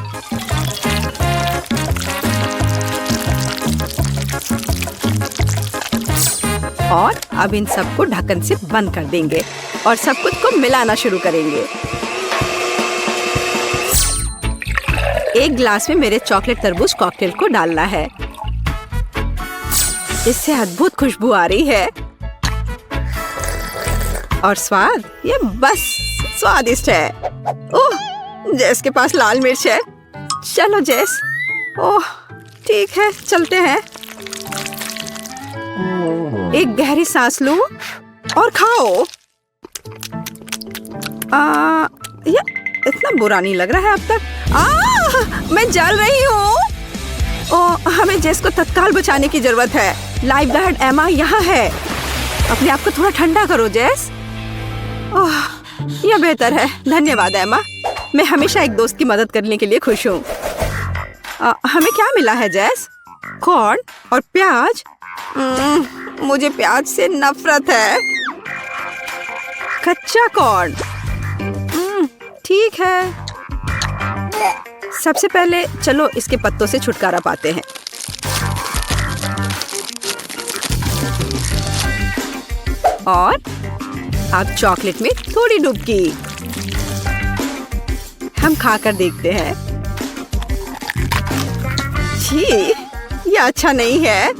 और अब इन सबको ढक्कन से बंद कर देंगे और सब कुछ को मिलाना शुरू करेंगे। एक गिलास में मेरे चॉकलेट तरबूज कॉकटेल को डालना है। इससे अद्भुत खुशबू आ रही है। और स्वाद, ये बस स्वादिष्ट है। ओह, जेस के पास लाल मिर्च है। चलो जेस। ओह, ठीक है, चलते हैं। एक गहरी सांस लो और खाओ। ये इतना बुरा नहीं लग रहा है अब तक। मैं जल रही हूँ। हमें जेस को तत्काल बचाने की जरूरत है। लाइफ गार्ड एमा यहाँ है। अपने आप को थोड़ा ठंडा करो जेस। यह बेहतर है। धन्यवाद एमा। मैं हमेशा एक दोस्त की मदद करने के लिए खुश हूँ। हमें क्या मिला है जेस? कॉर्न और प्याज। मुझे प्याज से नफरत है। कच्चा कॉर्न। ठीक है। सबसे पहले चलो इसके पत्तों से छुटकारा पाते हैं। और अब चॉकलेट में थोड़ी डुबकी। हम खाकर देखते हैं। छी, यह अच्छा नहीं है।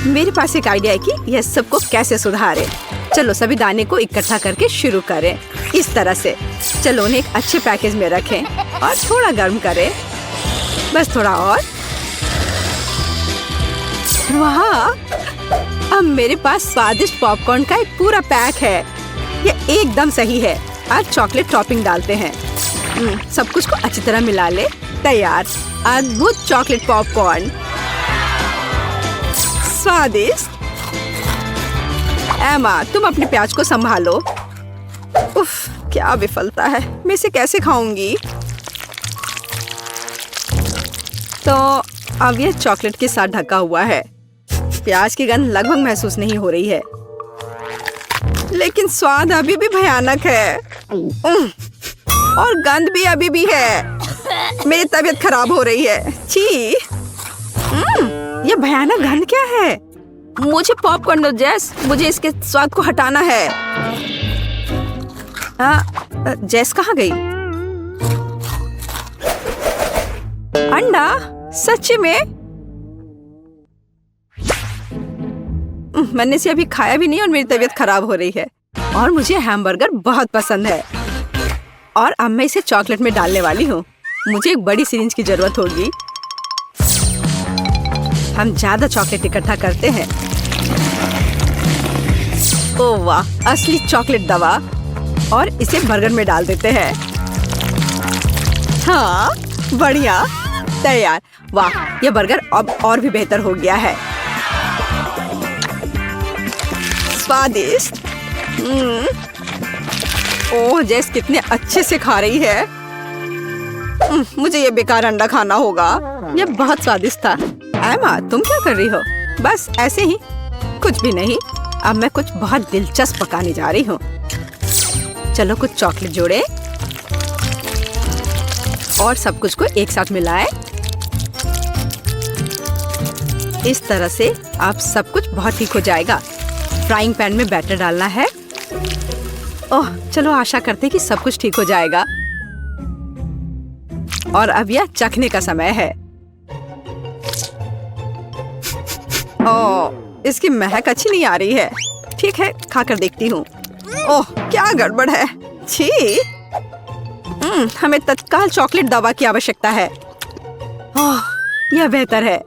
मेरे पास एक आइडिया है कि यह सबको कैसे सुधारे। चलो सभी दाने को इकट्ठा करके शुरू करें। इस तरह से। चलो उन्हें एक अच्छे पैकेज में रखें और थोड़ा गर्म करें। बस थोड़ा और। वाह, अब मेरे पास स्वादिष्ट पॉपकॉर्न का एक पूरा पैक है। यह एकदम सही है। आज चॉकलेट टॉपिंग डालते हैं। सब कुछ को अच्छी तरह मिला ले। तैयार। अद्भुत चॉकलेट पॉपकॉर्न। स्वादिष्ट। एमा, तुम अपने प्याज को संभालो। उफ, क्या विफलता है। मैं इसे कैसे खाऊंगी? तो अब यह चॉकलेट के साथ ढका हुआ है। प्याज की गंध लगभग महसूस नहीं हो रही है, लेकिन स्वाद अभी भी भयानक है। और गंध भी अभी भी है। मेरी तबीयत खराब हो रही है। छी, यह भयानक गंध क्या है? मुझे पॉपकॉर्न दो जेस। मुझे इसके स्वाद को हटाना है। जेस कहाँ गई? अंडा? सच में? मैंने इसे अभी खाया भी नहीं और मेरी तबीयत खराब हो रही है। और मुझे हैमबर्गर बहुत पसंद है। और अब मैं इसे चॉकलेट में डालने वाली हूँ। मुझे एक बड़ी सिरिंज की जरूरत होगी। हम ज्यादा चॉकलेट इकट्ठा करते हैं। ओह वाह, असली चॉकलेट दवा। और इसे बर्गर में डाल देते हैं। हाँ, बढ़िया, तैयार। वाह, यह बर्गर अब और भी बेहतर हो गया है। स्वादिष्ट। ओह, जेस कितने अच्छे से खा रही है। मुझे ये बेकार अंडा खाना होगा। यह बहुत स्वादिष्ट था। एमा, तुम क्या कर रही हो? बस ऐसे ही, कुछ भी नहीं। अब मैं कुछ बहुत दिलचस्प पकाने जा रही हूँ। चलो कुछ चॉकलेट जोड़े और सब कुछ को एक साथ मिलाएं। इस तरह से अब सब कुछ बहुत ठीक हो जाएगा। फ्राइंग पैन में बैटर डालना है। ओह, चलो आशा करते हैं कि सब कुछ ठीक हो जाएगा। और अब यह चखने का समय है। ओह, इसकी महक अच्छी नहीं आ रही है। ठीक है, खाकर देखती हूँ। ओह, क्या गड़बड़ है। छी। हमें तत्काल चॉकलेट दवा की आवश्यकता है। ओह, यह बेहतर है।